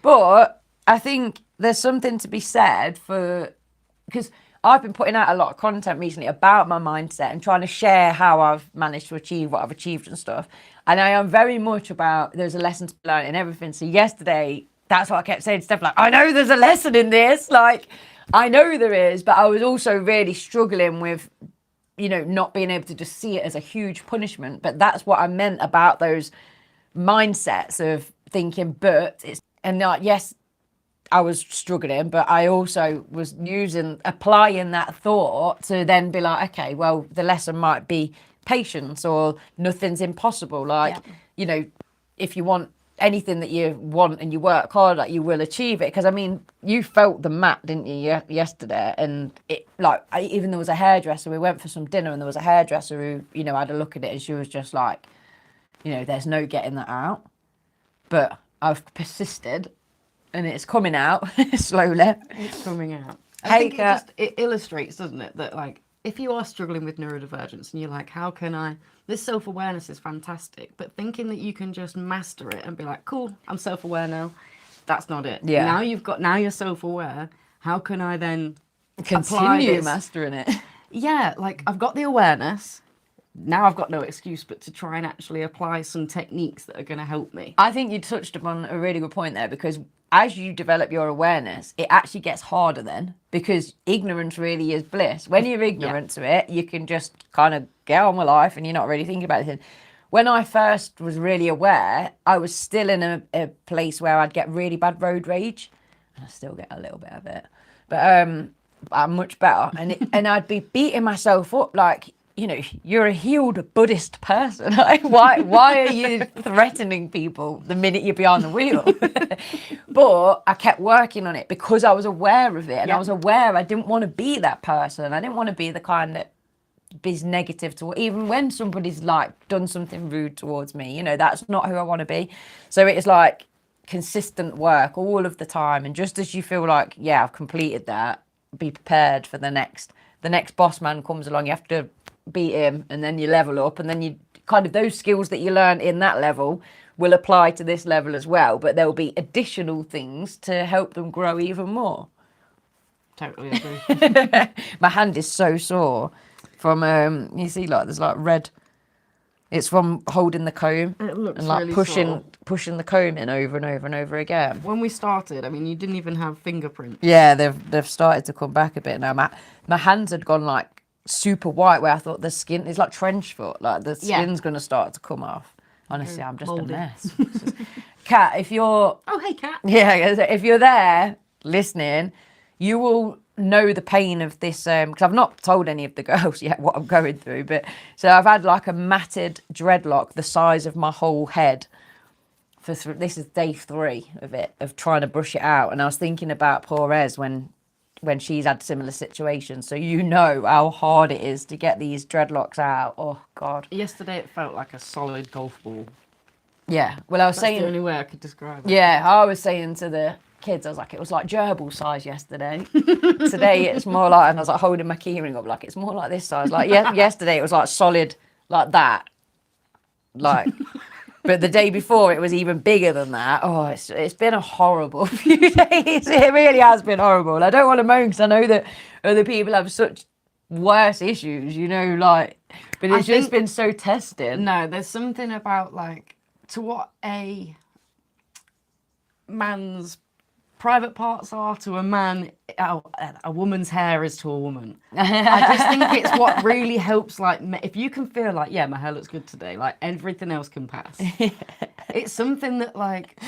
But I think there's something to be said for, because I've been putting out a lot of content recently about my mindset and trying to share how I've managed to achieve what I've achieved and stuff. And I am very much about there's a lesson to be learned in everything. So yesterday, that's what I kept saying to Steph, like, I know there's a lesson in this. Like, I know there is, but I was also really struggling with, you know, not being able to just see it as a huge punishment. But that's what I meant about those mindsets of thinking, but it's, and like, yes, I was struggling, but I also was applying that thought to then be like, okay, well, the lesson might be patience, or nothing's impossible. Like, you know, if you want anything that you want and you work hard, like, you will achieve it. Because I mean, you felt the mat, didn't you, yesterday? And it, like, even there was a hairdresser. We went for some dinner, and there was a hairdresser who, you know, had a look at it, and she was just like, you know, there's no getting that out. But I've persisted, and it's coming out slowly. It's coming out. I think it illustrates, doesn't it, that like if you are struggling with neurodivergence and you're like, how can I? This self-awareness is fantastic, but thinking that you can just master it and be like, cool, I'm self-aware now. That's not it. Yeah. Now you're self-aware. How can I then Continue mastering it? Yeah, like I've got the awareness. Now I've got no excuse but to try and actually apply some techniques that are going to help me. I think you touched upon a really good point there, because as you develop your awareness, it actually gets harder then, because ignorance really is bliss. When you're ignorant to it, you can just kind of get on with life and you're not really thinking about anything. When I first was really aware, I was still in a place where I'd get really bad road rage. And I still get a little bit of it. But I'm much better. And I'd be beating myself up like, you know, you're a healed Buddhist person. Like, why are you threatening people the minute you're behind the wheel? But I kept working on it because I was aware of it. And I was aware I didn't want to be that person. I didn't want to be the kind that is negative to, even when somebody's like done something rude towards me, you know, that's not who I want to be. So it's like consistent work all of the time. And just as you feel like, yeah, I've completed that, be prepared for the next boss man comes along. You have to beat him, and then you level up, and then you kind of, those skills that you learn in that level will apply to this level as well, but there will be additional things to help them grow even more. Totally agree. My hand is so sore from you see, like, there's like red, it's from holding the comb. It looks and like really pushing the comb in over and over and over again. When we started, I mean, you didn't even have fingerprints. Yeah, they've started to come back a bit now. My hands had gone like super white, where I thought the skin is like trench foot, like the skin's going to start to come off. Honestly, I'm just moldy. a mess. Kat, if you're... Oh, hey, Kat. Yeah, if you're there listening, you will know the pain of this, because I've not told any of the girls yet what I'm going through, but so I've had like a matted dreadlock the size of my whole head. This is day 3 of it, of trying to brush it out. And I was thinking about poor Ez when she's had similar situations. So you know how hard it is to get these dreadlocks out. Oh, God. Yesterday it felt like a solid golf ball. Yeah. Well, I was That's saying... the only way I could describe it. Yeah, I was saying to the kids, I was like, it was like gerbil size yesterday. Today it's more like, and I was like holding my keyring up, like, it's more like this size. Like, yesterday it was like solid like that. Like... But the day before, it was even bigger than that. Oh, it's been a horrible few days. It really has been horrible. I don't want to moan because I know that other people have such worse issues, you know, like, but it's just been so testing. No, there's something about, like, to what a man's private parts are to a man, a woman's hair is to a woman. I just think it's what really helps, like, if you can feel like, yeah, my hair looks good today, like, everything else can pass. It's something that, like...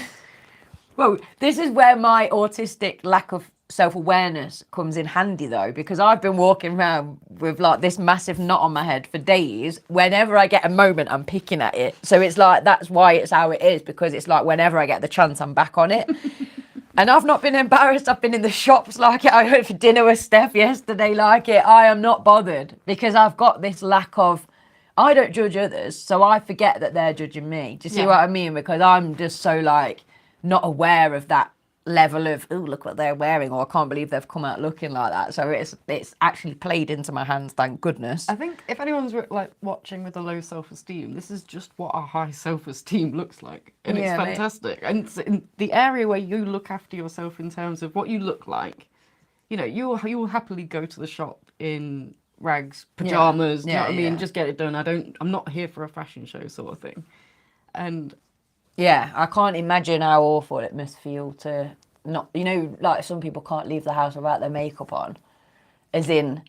Well, this is where my autistic lack of self-awareness comes in handy, though, because I've been walking around with, like, this massive knot on my head for days. Whenever I get a moment, I'm picking at it. So it's like, that's why it's how it is, because it's like whenever I get the chance, I'm back on it. And I've not been embarrassed. I've been in the shops like it. I went for dinner with Steph yesterday like it. I am not bothered because I've got this lack of... I don't judge others, so I forget that they're judging me. Do you see what I mean? Because I'm just so, like, not aware of that level of, oh, look what they're wearing, or I can't believe they've come out looking like that. So it's actually played into my hands, thank goodness. I think if anyone's like watching with a low self-esteem, this is just what a high self-esteem looks like, and it's fantastic. Mate. And it's in the area where you look after yourself in terms of what you look like, you know, you will happily go to the shop in rags, pajamas, you know what I mean, just get it done. I'm not here for a fashion show sort of thing. And yeah, I can't imagine how awful it must feel to not, you know, like some people can't leave the house without their makeup on. As in,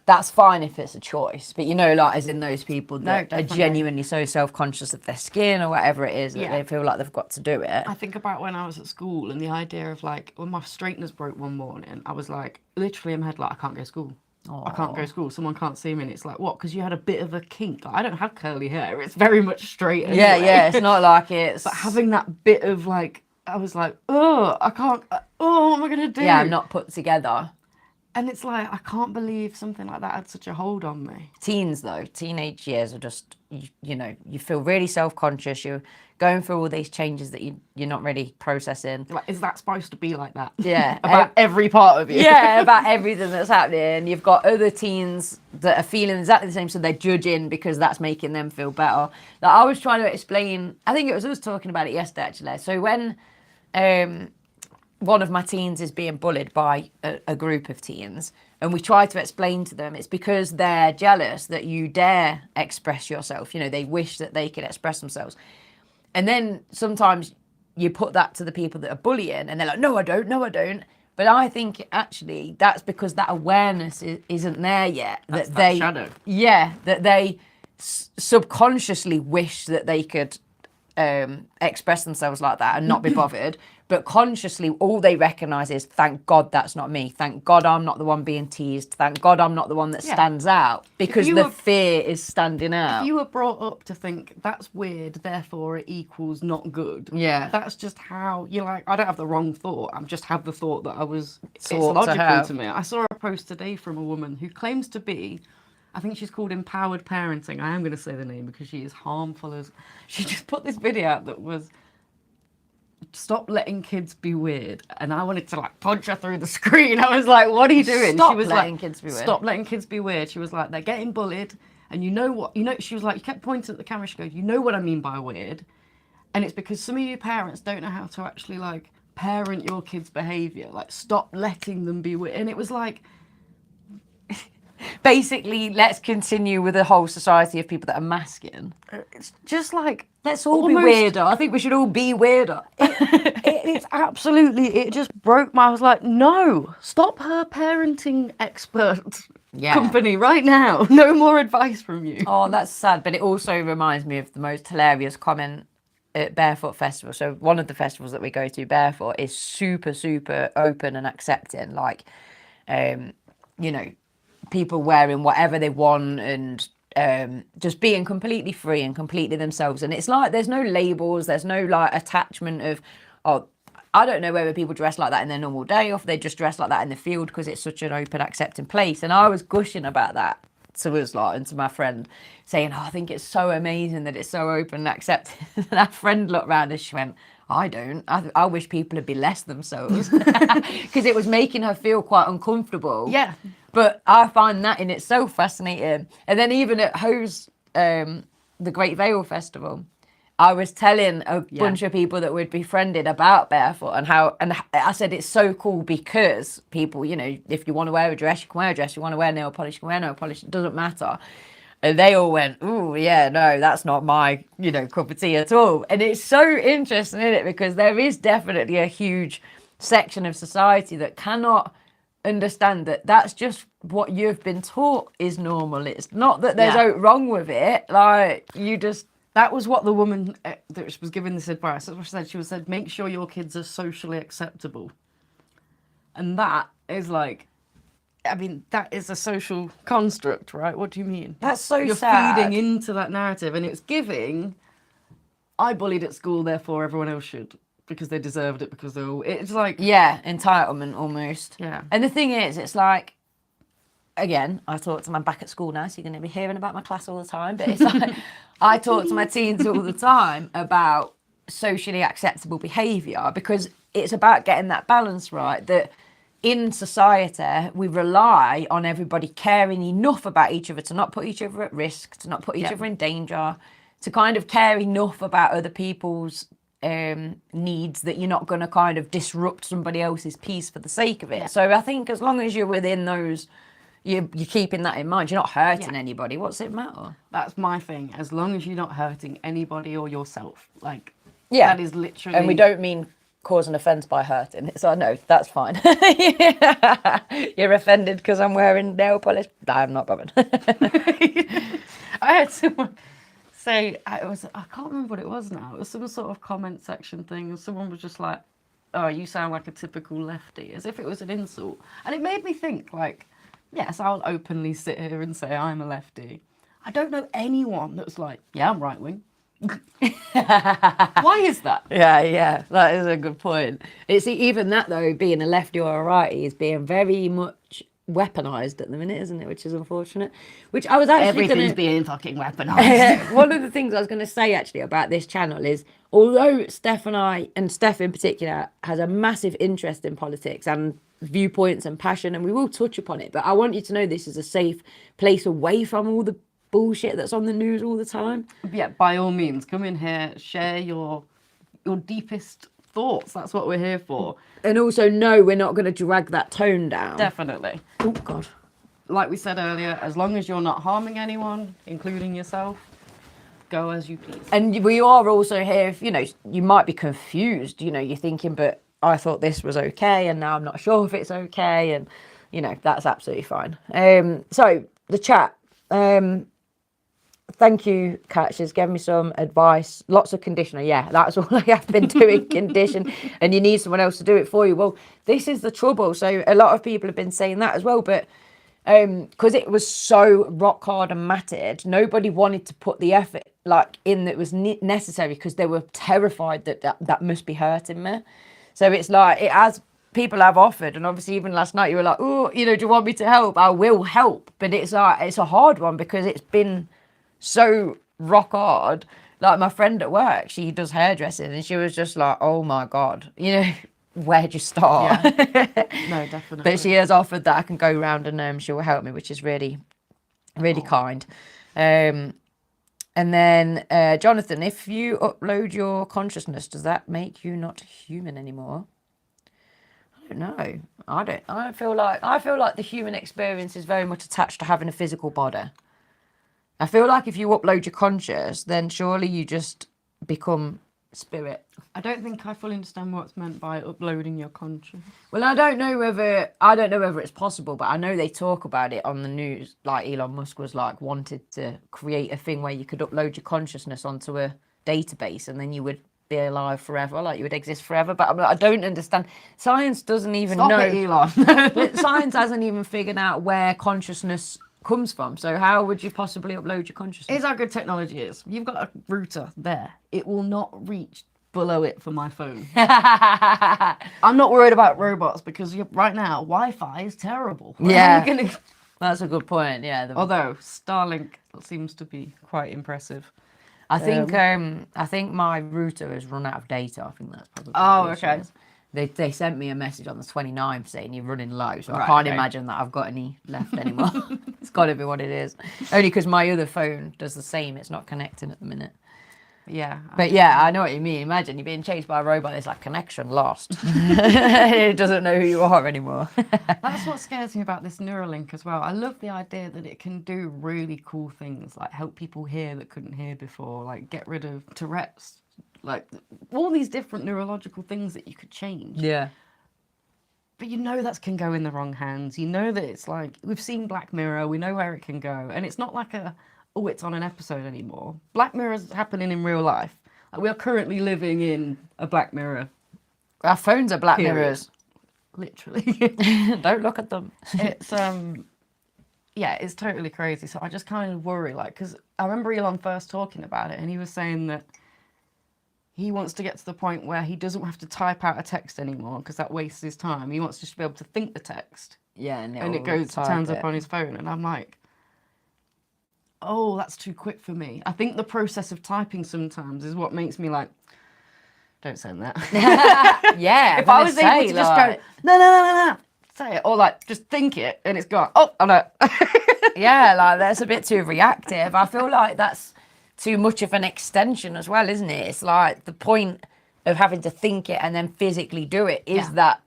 that's fine if it's a choice. But, you know, like, as in those people that are genuinely so self-conscious of their skin or whatever it is, that they feel like they've got to do it. I think about when I was at school and the idea of, like, when my straighteners broke one morning, I was like, literally in my head, like, I can't go to school. I can't go to school. Someone can't see me. And it's like, what? Because you had a bit of a kink. Like, I don't have curly hair. It's very much straight anyway. Yeah, it's not like it's... But having that bit of like, I was like, oh, I can't, oh, what am I going to do? Yeah, I'm not put together. And it's like, I can't believe something like that had such a hold on me. Teens, though, teenage years are just, you know, you feel really self-conscious. You're going through all these changes that you're not really processing. Like, is that supposed to be like that? Yeah. About every part of you. Yeah, about everything that's happening. You've got other teens that are feeling exactly the same, so they're judging because that's making them feel better. Like, I was trying to explain, I think it was us talking about it yesterday, actually. So when one of my teens is being bullied by a group of teens, and we try to explain to them it's because they're jealous that you dare express yourself. You know, they wish that they could express themselves. And then sometimes you put that to the people that are bullying, and they're like, no, I don't. But I think actually that's because that awareness isn't there yet. That's that shadow. Yeah, that they subconsciously wish that they could express themselves like that and not be bothered. But consciously, all they recognise is, thank God that's not me. Thank God I'm not the one being teased. Thank God I'm not the one that stands out. Because the fear is standing out. If you were brought up to think, that's weird, therefore it equals not good. Yeah. That's just how, you're like, I don't have the wrong thought. I just have the thought that it's Thought logical to me. I saw a post today from a woman who claims to be, I think she's called empowered parenting. I am going to say the name because she is harmful as... She just put this video out that was... Stop letting kids be weird. And I wanted to like punch her through the screen. I was like, what are you doing? Stop She was letting like, kids be weird. Stop letting kids be weird. She was like, they're getting bullied. And you know what? You know, she was like, you kept pointing at the camera. She goes, you know what I mean by weird? And it's because some of you parents don't know how to actually like parent your kids' behavior. Like, stop letting them be weird. And it was like, basically, let's continue with a whole society of people that are masking. it's just like, Let's all be weirder. I think we should all be weirder. It's absolutely, it just broke my, I was like, no, stop her parenting expert company right now. No more advice from you. Oh, that's sad. But it also reminds me of the most hilarious comment at Barefoot Festival. So one of the festivals that we go to, Barefoot, is super, super open and accepting. Like, you know, people wearing whatever they want and just being completely free and completely themselves. And it's like there's no labels, there's no like attachment of, oh, I don't know whether people dress like that in their normal day or if they just dress like that in the field because it's such an open, accepting place. And I was gushing about that to us lot and to my friend, saying, oh, I think it's so amazing that it's so open and accepting. And our friend looked around and she went, I don't. I wish people would be less themselves because it was making her feel quite uncomfortable. Yeah. But I find that in itself fascinating. And then even at Ho's, the Great Vale Festival, I was telling a bunch of people that we'd befriended about Barefoot and how, and I said it's so cool because people, you know, if you want to wear a dress, you can wear a dress. You want to wear nail polish, you can wear nail polish. It doesn't matter. And they all went, oh, yeah, no, that's not my, you know, cup of tea at all. And it's so interesting, isn't it? Because there is definitely a huge section of society that cannot understand that that's just what you've been taught is normal. It's not that there's out wrong with it. Like, you just... That was what the woman that was giving this advice, that's what she said. She said, make sure your kids are socially acceptable. And that is like... I mean, that is a social construct, right? What do you mean? That's so You're sad. feeding into that narrative, and it's giving, I bullied at school, therefore everyone else should, because they deserved it, because they're all... It's like... Yeah, entitlement almost. Yeah. And the thing is, it's like, again, I talk to my back at school now, so you're going to be hearing about my class all the time, but it's like, I talk to my teens all the time about socially acceptable behaviour, because it's about getting that balance right, that... In society, we rely on everybody caring enough about each other to not put each other at risk, to not put each other in danger, to kind of care enough about other people's needs that you're not going to kind of disrupt somebody else's peace for the sake of it. Yeah. So I think as long as you're within those, you're keeping that in mind. You're not hurting anybody. What's it matter? That's my thing. As long as you're not hurting anybody or yourself. Like, that is literally... And we don't mean... cause an offence by hurting. So no, that's fine. You're offended because I'm wearing nail polish. I'm not bothered. I had someone say, I can't remember what it was now. It was some sort of comment section thing, and someone was just like, oh, you sound like a typical lefty, as if it was an insult. And it made me think, like, yes, I'll openly sit here and say I'm a lefty. I don't know anyone that's like, yeah, I'm right wing. Why is that? Yeah, that is a good point. It's even that though, being a lefty or a righty is being very much weaponized at the minute, isn't it? Which is unfortunate. Which I was actually Everything's gonna being fucking weaponized. one of the things I was going to say actually about this channel is, although Steph and I, and Steph in particular, has a massive interest in politics and viewpoints and passion, and we will touch upon it, but I want you to know this is a safe place away from all the bullshit that's on the news all the time. Yeah, by all means, come in here, share your deepest thoughts. That's what we're here for. And also know we're not going to drag that tone down. Definitely. Oh, God. Like we said earlier, as long as you're not harming anyone, including yourself, go as you please. And we are also here, if, you know, you might be confused, you know, you're thinking, but I thought this was okay, and now I'm not sure if it's okay, and, you know, that's absolutely fine. So, the chat. Thank you, Kat. She's given me some advice. Lots of conditioner. Yeah, that's all I have been doing, condition. And you need someone else to do it for you. Well, this is the trouble. So a lot of people have been saying that as well. But because it was so rock hard and matted, nobody wanted to put the effort like in that was necessary because they were terrified that must be hurting me. So it's like, it has, people have offered, and obviously even last night you were like, oh, you know, do you want me to help? I will help. But it's like, it's a hard one because it's been so rock hard. Like my friend at work, she does hairdressing, and she was just like, oh my God, you know, where'd you start? Yeah. No, definitely. But she has offered that I can go round and she will help me, which is really, really kind. And then Jonathan, if you upload your consciousness, does that make you not human anymore? I don't know. I feel like the human experience is very much attached to having a physical body. I feel like if you upload your conscious, then surely you just become spirit. I don't think I fully understand what's meant by uploading your conscious. Well, I don't know whether it's possible, but I know they talk about it on the news. Like Elon Musk was like wanted to create a thing where you could upload your consciousness onto a database, and then you would be alive forever, like you would exist forever. But I don't understand. Science doesn't even know. Stop it, Elon. But science hasn't even figured out where consciousness comes from. So how would you possibly upload your consciousness? Here's how good technology is. You've got a router there. It will not reach below it for my phone. I'm not worried about robots because right now Wi-Fi is terrible. Yeah, that's a good point. Yeah. Although Starlink seems to be quite impressive. I think my router has run out of data. I think that's probably. Oh, okay. They sent me a message on the 29th saying you're running low, so right, I can't imagine that I've got any left anymore. It's got to be what it is. Only because my other phone does the same. It's not connecting at the minute. Yeah. But yeah, I know what you mean. Imagine you're being chased by a robot. It's like connection lost. It doesn't know who you are anymore. That's what scares me about this Neuralink as well. I love the idea that it can do really cool things, like help people hear that couldn't hear before, like get rid of Tourette's. Like all these different neurological things that you could change. Yeah. But you know that can go in the wrong hands. You know that it's like, we've seen Black Mirror, we know where it can go. And it's not like it's on an episode anymore. Black Mirror is happening in real life. Like, we are currently living in a Black Mirror. Our phones are black period. mirrors. Literally. Don't look at them. It's, yeah, it's totally crazy. So I just kind of worry, like, because I remember Elon first talking about it, and he was saying that he wants to get to the point where he doesn't have to type out a text anymore because that wastes his time. He wants just to be able to think the text. Yeah, and it turns up on his phone. And I'm like, oh, that's too quick for me. I think the process of typing sometimes is what makes me like, don't send that. Yeah. If I was able to just go, no, say it. Or like, just think it and it's gone. Oh, no. Yeah, like that's a bit too reactive. I feel like that's too much of an extension as well, isn't it? It's like the point of having to think it and then physically do it is that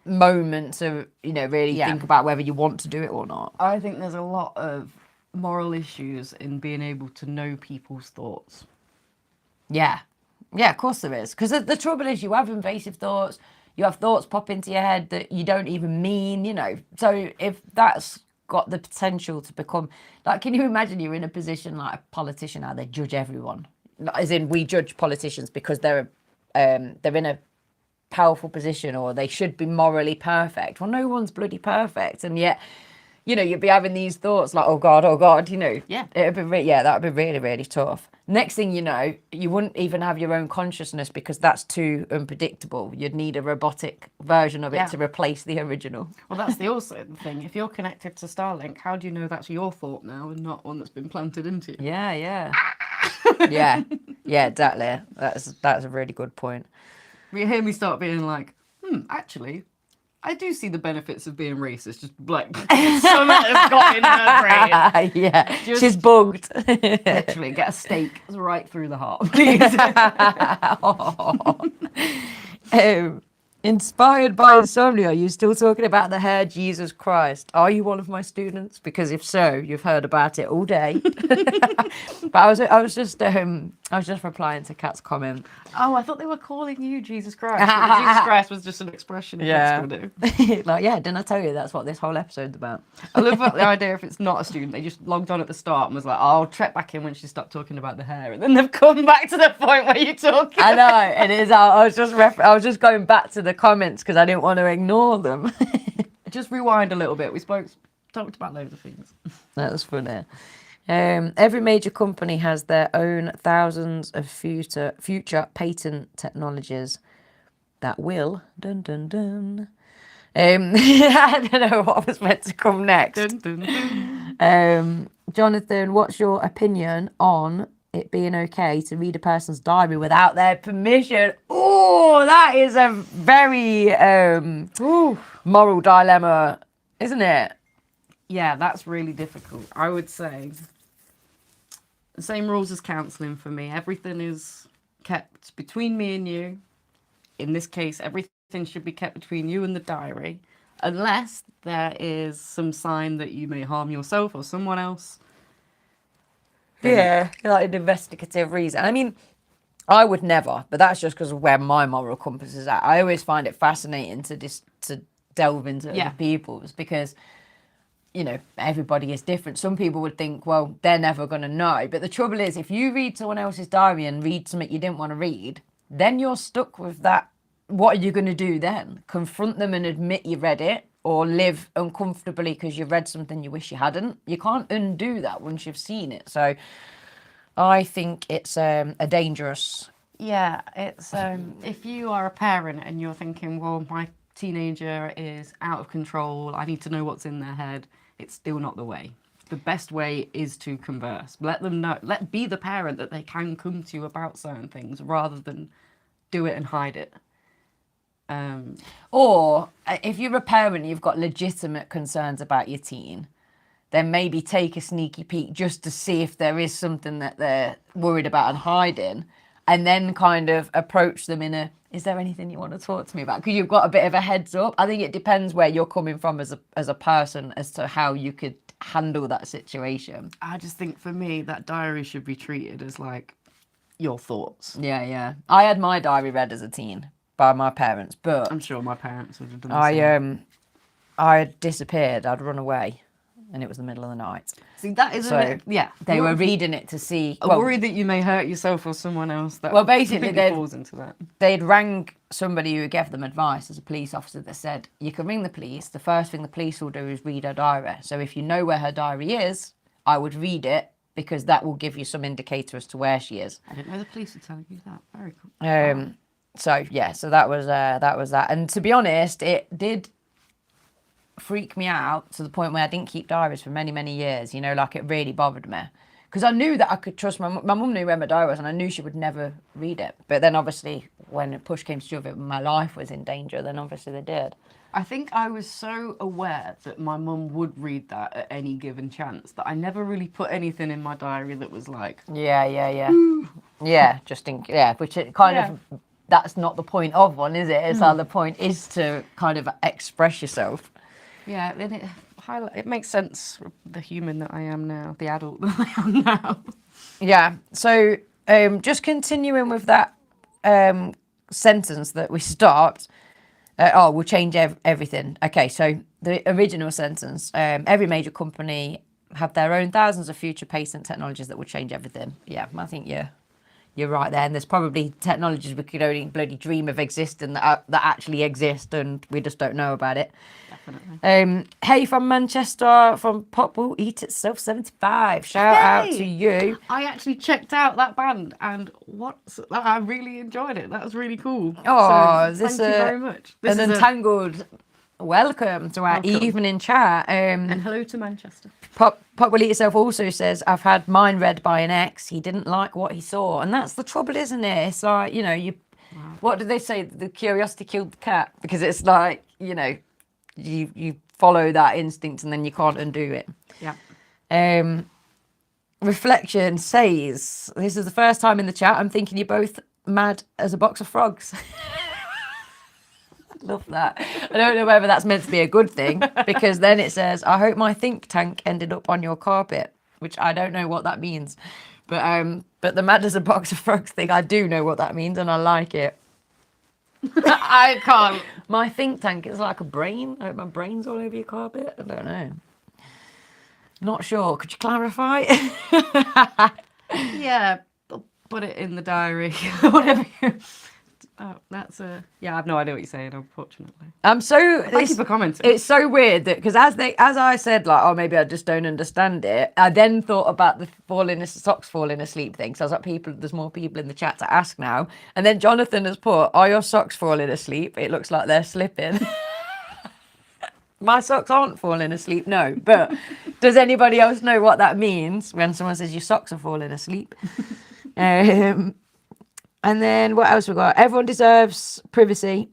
moment to, you know, really think about whether you want to do it or not. I think there's a lot of moral issues in being able to know people's thoughts. Yeah, of course there is. Because the trouble is you have invasive thoughts, you have thoughts pop into your head that you don't even mean, you know. So if that's got the potential to become, like, can you imagine you're in a position like a politician, how they judge everyone? As in, we judge politicians because they're in a powerful position or they should be morally perfect. Well, no one's bloody perfect. And yet you know, you'd be having these thoughts like, oh God, you know. Yeah. It'd be that would be really, really tough. Next thing you know, you wouldn't even have your own consciousness because that's too unpredictable. You'd need a robotic version of it Yeah. to replace the original. Well, that's the also the thing. If you're connected to Starlink, how do you know that's your thought now and not one that's been planted into you? Yeah, yeah. yeah, exactly. That's a really good point. You hear me start being like, actually, I do see the benefits of being racist. Just like something has got in her brain. Yeah, Just- she's bugged. Literally, get a stake right through the heart, please. Inspired by insomnia, are you still talking about the hair Jesus Christ? Are you one of my students? Because if so, you've heard about it all day. But I was just replying to Kat's comment. Oh, I thought they were calling you Jesus Christ. But Jesus Christ was just an expression. Yeah. Do. Like, yeah, didn't I tell you that's what this whole episode's about? I love the idea if it's not a student, they just logged on at the start and was like, I'll check back in when she stopped talking about the hair. And then they've come back to the point where you're talking. I know, and it is. I was just going back to the comments because I didn't want to ignore them. Just rewind a little bit. We talked about loads of things. That was funny. Every major company has their own thousands of future patent technologies that will dun dun dun. I don't know what was meant to come next. Dun, dun, dun. Jonathan, what's your opinion on it being okay to read a person's diary without their permission? Oh, that is a very moral dilemma, isn't it? Yeah, that's really difficult. I would say the same rules as counselling for me. Everything is kept between me and you. In this case, everything should be kept between you and the diary, unless there is some sign that you may harm yourself or someone else. Yeah, like an investigative reason. I mean, I would never, but that's just because of where my moral compass is at. I always find it fascinating to delve into other people's because, you know, everybody is different. Some people would think, well, they're never going to know. But the trouble is, if you read someone else's diary and read something you didn't want to read, then you're stuck with that. What are you going to do then? Confront them and admit you read it? Or live uncomfortably because you read something you wish you hadn't? You can't undo that once you've seen it. So I think it's a dangerous... Yeah, it's if you are a parent and you're thinking, well, my teenager is out of control, I need to know what's in their head, it's still not the way. The best way is to converse. Let them know, be the parent that they can come to you about certain things rather than do it and hide it. Or if you're a parent, you've got legitimate concerns about your teen, then maybe take a sneaky peek just to see if there is something that they're worried about and hiding, and then kind of approach them in is there anything you want to talk to me about? Because you've got a bit of a heads up. I think it depends where you're coming from as a person as to how you could handle that situation. I just think for me, that diary should be treated as like your thoughts. Yeah. I had my diary read as a teen by my parents, but I'm sure my parents would have done the same. I had disappeared. I'd run away, and it was the middle of the night. See, that is They were reading it to see. A worry that you may hurt yourself or someone else. That Well, basically, completely falls into that. They'd rang somebody who gave them advice as a police officer that said, you can ring the police. The first thing the police will do is read her diary. So if you know where her diary is, I would read it because that will give you some indicator as to where she is. I didn't know the police were telling you that. Very cool. So that was that. And to be honest, it did freak me out to the point where I didn't keep diaries for many, many years. You know, like it really bothered me. Because I knew that I could trust my mum knew where my diary was and I knew she would never read it. But then obviously when push came to shove it, my life was in danger, then obviously they did. I think I was so aware that my mum would read that at any given chance that I never really put anything in my diary that was like... Yeah. Yeah, which it kind of... That's not the point of one, is it? It's like the point is to kind of express yourself. Yeah, then it makes sense, the human that I am now, the adult that I am now. Yeah, so just continuing with that sentence that we start, we'll change everything. Okay, so the original sentence, every major company have their own thousands of future patent technologies that will change everything. Yeah, I think you're right there. And there's probably technologies we could only bloody dream of existing that actually exist, and we just don't know about it. Definitely. Hey from Manchester, from Pop Will Eat Itself 75. Shout out to you. I actually checked out that band, and I really enjoyed it. That was really cool. Oh, so thank you very much. This An is Untangled welcome to our evening chat. and hello to Manchester. Pop Will Eat Yourself also says, I've had mine read by an ex. He didn't like what he saw. And that's the trouble, isn't it? It's like, you know, what do they say? The curiosity killed the cat. Because it's like, you know, you follow that instinct and then you can't undo it. Yeah. Reflection says, this is the first time in the chat I'm thinking you're both mad as a box of frogs. Love that. I don't know whether that's meant to be a good thing, because then it says, I hope my think tank ended up on your carpet, which I don't know what that means. But the mad as a box of frogs thing, I do know what that means, and I like it. I can't. My think tank is like a brain. I hope my brain's all over your carpet. I don't know. Not sure. Could you clarify? Yeah, I'll put it in the diary. Whatever. Oh, I have no idea what you're saying, unfortunately. Thank you for commenting. It's so weird that, because as I said, like, oh, maybe I just don't understand it. I then thought about the socks falling asleep thing. So I was like, there's more people in the chat to ask now. And then Jonathan has put, are your socks falling asleep? It looks like they're slipping. My socks aren't falling asleep, no. But does anybody else know what that means when someone says your socks are falling asleep? And then what else we got? Everyone deserves privacy.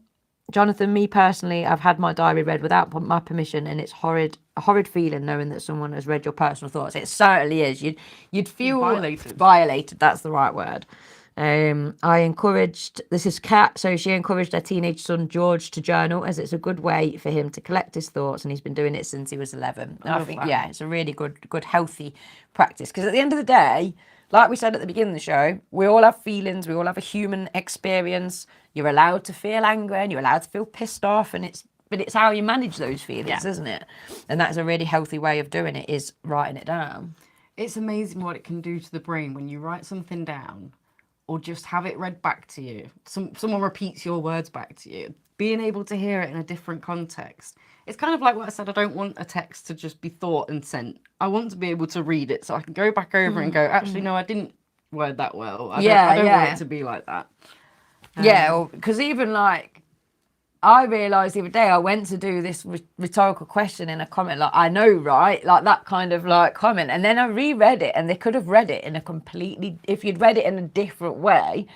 Jonathan, me personally, I've had my diary read without my permission, and it's a horrid feeling knowing that someone has read your personal thoughts. It certainly is. You'd feel violated. That's the right word. This is Kat, so she encouraged her teenage son George to journal, as it's a good way for him to collect his thoughts, and he's been doing it since he was 11. I think, it's a really good healthy practice, because at the end of the day, like we said at the beginning of the show, we all have feelings, we all have a human experience. You're allowed to feel anger and you're allowed to feel pissed off, but it's how you manage those feelings, isn't it? And that's a really healthy way of doing it, is writing it down. It's amazing what it can do to the brain when you write something down or just have it read back to you. Someone repeats your words back to you. Being able to hear it in a different context. It's kind of like what I said, I don't want a text to just be thought and sent. I want to be able to read it so I can go back over and go, actually, no, I didn't word that well. I don't want it to be like that. Because even like, I realised the other day I went to do this rhetorical question in a comment, like, I know, right? Like that kind of like comment. And then I reread it, and they could have read it in if you'd read it in a different way.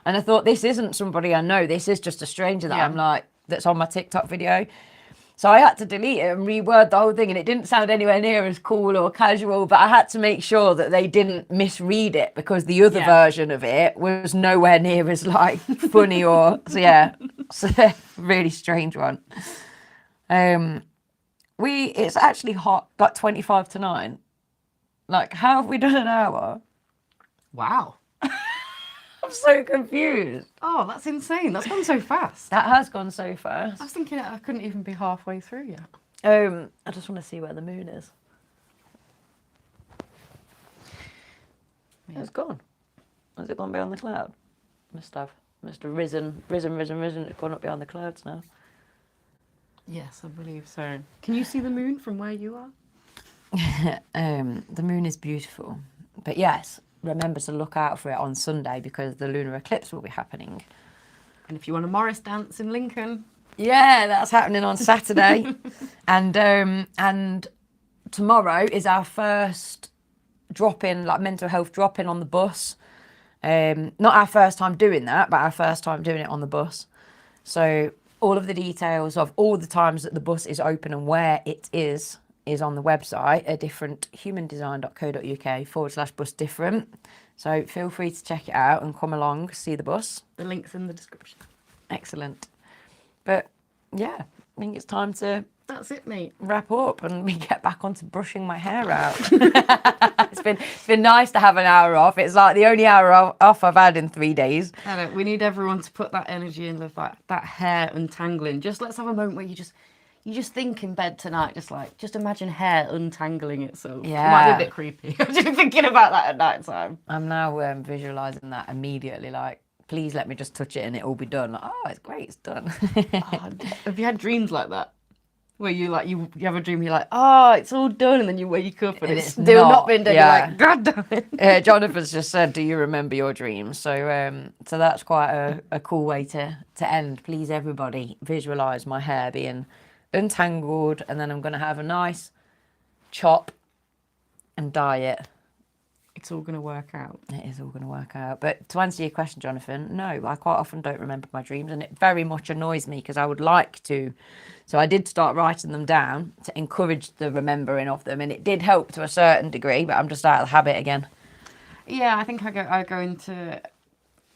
And I thought, this isn't somebody I know. This is just a stranger that I'm like, that's on my TikTok video. So I had to delete it and reword the whole thing, and it didn't sound anywhere near as cool or casual, but I had to make sure that they didn't misread it, because the other version of it was nowhere near as like funny or it's a really strange one. It's actually hot, like 25 to 9. Like, how have we done an hour? Wow. I'm so confused. Oh, that's insane. That's gone so fast. That has gone so fast. I was thinking I couldn't even be halfway through yet. I just want to see where the moon is. It's gone. Has it gone beyond the cloud? Must have risen. It's gone up beyond the clouds now. Yes, I believe so. Can you see the moon from where you are? The moon is beautiful. But yes, remember to look out for it on Sunday, because the lunar eclipse will be happening. And if you want a Morris dance in Lincoln. Yeah, that's happening on Saturday. and tomorrow is our first drop-in, like mental health drop-in on the bus. Not our first time doing that, but our first time doing it on the bus. So all of the details of all the times that the bus is open and where it is on the website, a different humandesign.co.uk/bus different. So feel free to check it out and come along, see the bus. The link's in the description. Excellent. But yeah, I think it's time to That's it, mate. Wrap up and we get back onto brushing my hair out. It's been nice to have an hour off. It's like the only hour off I've had in 3 days. We need everyone to put that energy in of that hair untangling. Just let's have a moment where you you just think in bed tonight, just imagine hair untangling itself. Yeah. It might be a bit creepy. I'm just thinking about that at night time. I'm now visualising that immediately, like, please let me just touch it and it'll be done. Like, oh, it's great, it's done. Oh, have you had dreams like that? Where you like you have a dream, you're like, oh, it's all done, and then you wake up and it's still not been done. yeah. You're like, God damn it. Jonathan's just said, do you remember your dreams? So so that's quite a cool way to end. Please, everybody, visualise my hair being untangled, and then I'm going to have a nice chop and dye it. It's all going to work out. It is all going to work out. But to answer your question, Jonathan, no, I quite often don't remember my dreams, and it very much annoys me because I would like to. So I did start writing them down to encourage the remembering of them, and it did help to a certain degree, but I'm just out of the habit again. Yeah, I think I go into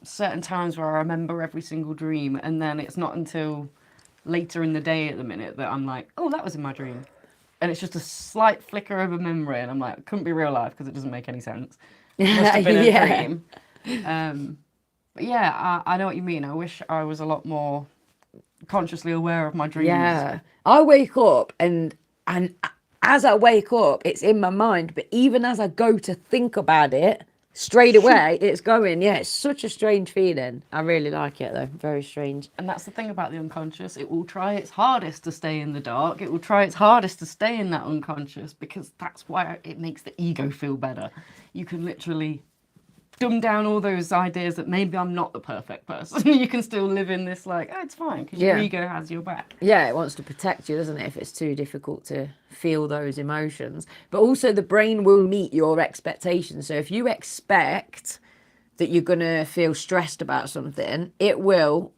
certain times where I remember every single dream, and then it's not until later in the day at the minute that I'm like, oh, that was in my dream. And it's just a slight flicker of a memory, and I'm like, it couldn't be real life because it doesn't make any sense. It must have been a dream. But yeah, I know what you mean. I wish I was a lot more consciously aware of my dreams. Yeah, I wake up and as I wake up, it's in my mind. But even as I go to think about it, straight away, it's going. Yeah, it's such a strange feeling. I really like it though. Very strange. And that's the thing about the unconscious. It will try its hardest to stay in the dark. It will try its hardest to stay in that unconscious because that's why it makes the ego feel better. You can literally dumb down all those ideas that maybe I'm not the perfect person. You can still live in this like, oh, it's fine because your ego has your back. Yeah, it wants to protect you, doesn't it, if it's too difficult to feel those emotions. But also the brain will meet your expectations. So if you expect that you're going to feel stressed about something, it will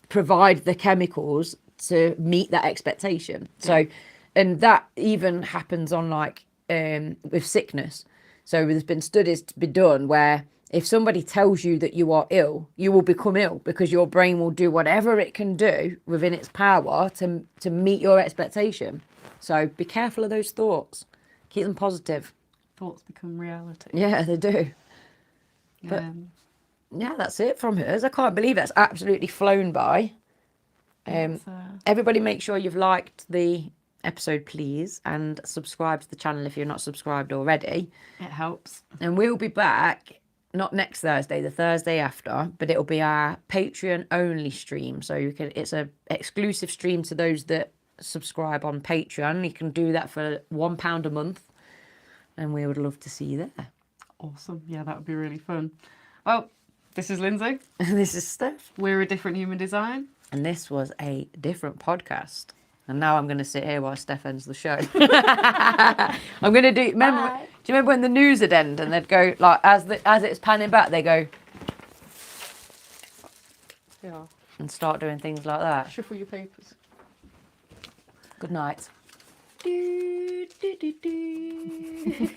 provide the chemicals to meet that expectation. So, and that even happens on like with sickness. So there's been studies to be done where if somebody tells you that you are ill, you will become ill because your brain will do whatever it can do within its power to meet your expectation. So be careful of those thoughts. Keep them positive. Thoughts become reality. Yeah, they do. But yeah, that's it from hers. I can't believe that's absolutely flown by. Everybody make sure you've liked the episode, please, and subscribe to the channel if you're not subscribed already. It helps. And we'll be back, not next Thursday, the Thursday after, but it'll be our Patreon only stream. So it's a exclusive stream to those that subscribe on Patreon. You can do that for £1 a month, and we would love to see you there. Awesome. Yeah, that would be really fun. Well, this is Lindsay. This is Steph. We're A Different Human Design. And this was a different podcast. And now I'm going to sit here while Steph ends the show. I'm going to do... do you remember when the news would end and they'd go, like, as it's panning back, they go... Yeah. And start doing things like that. Shuffle your papers. Good night. Do, do, do, do.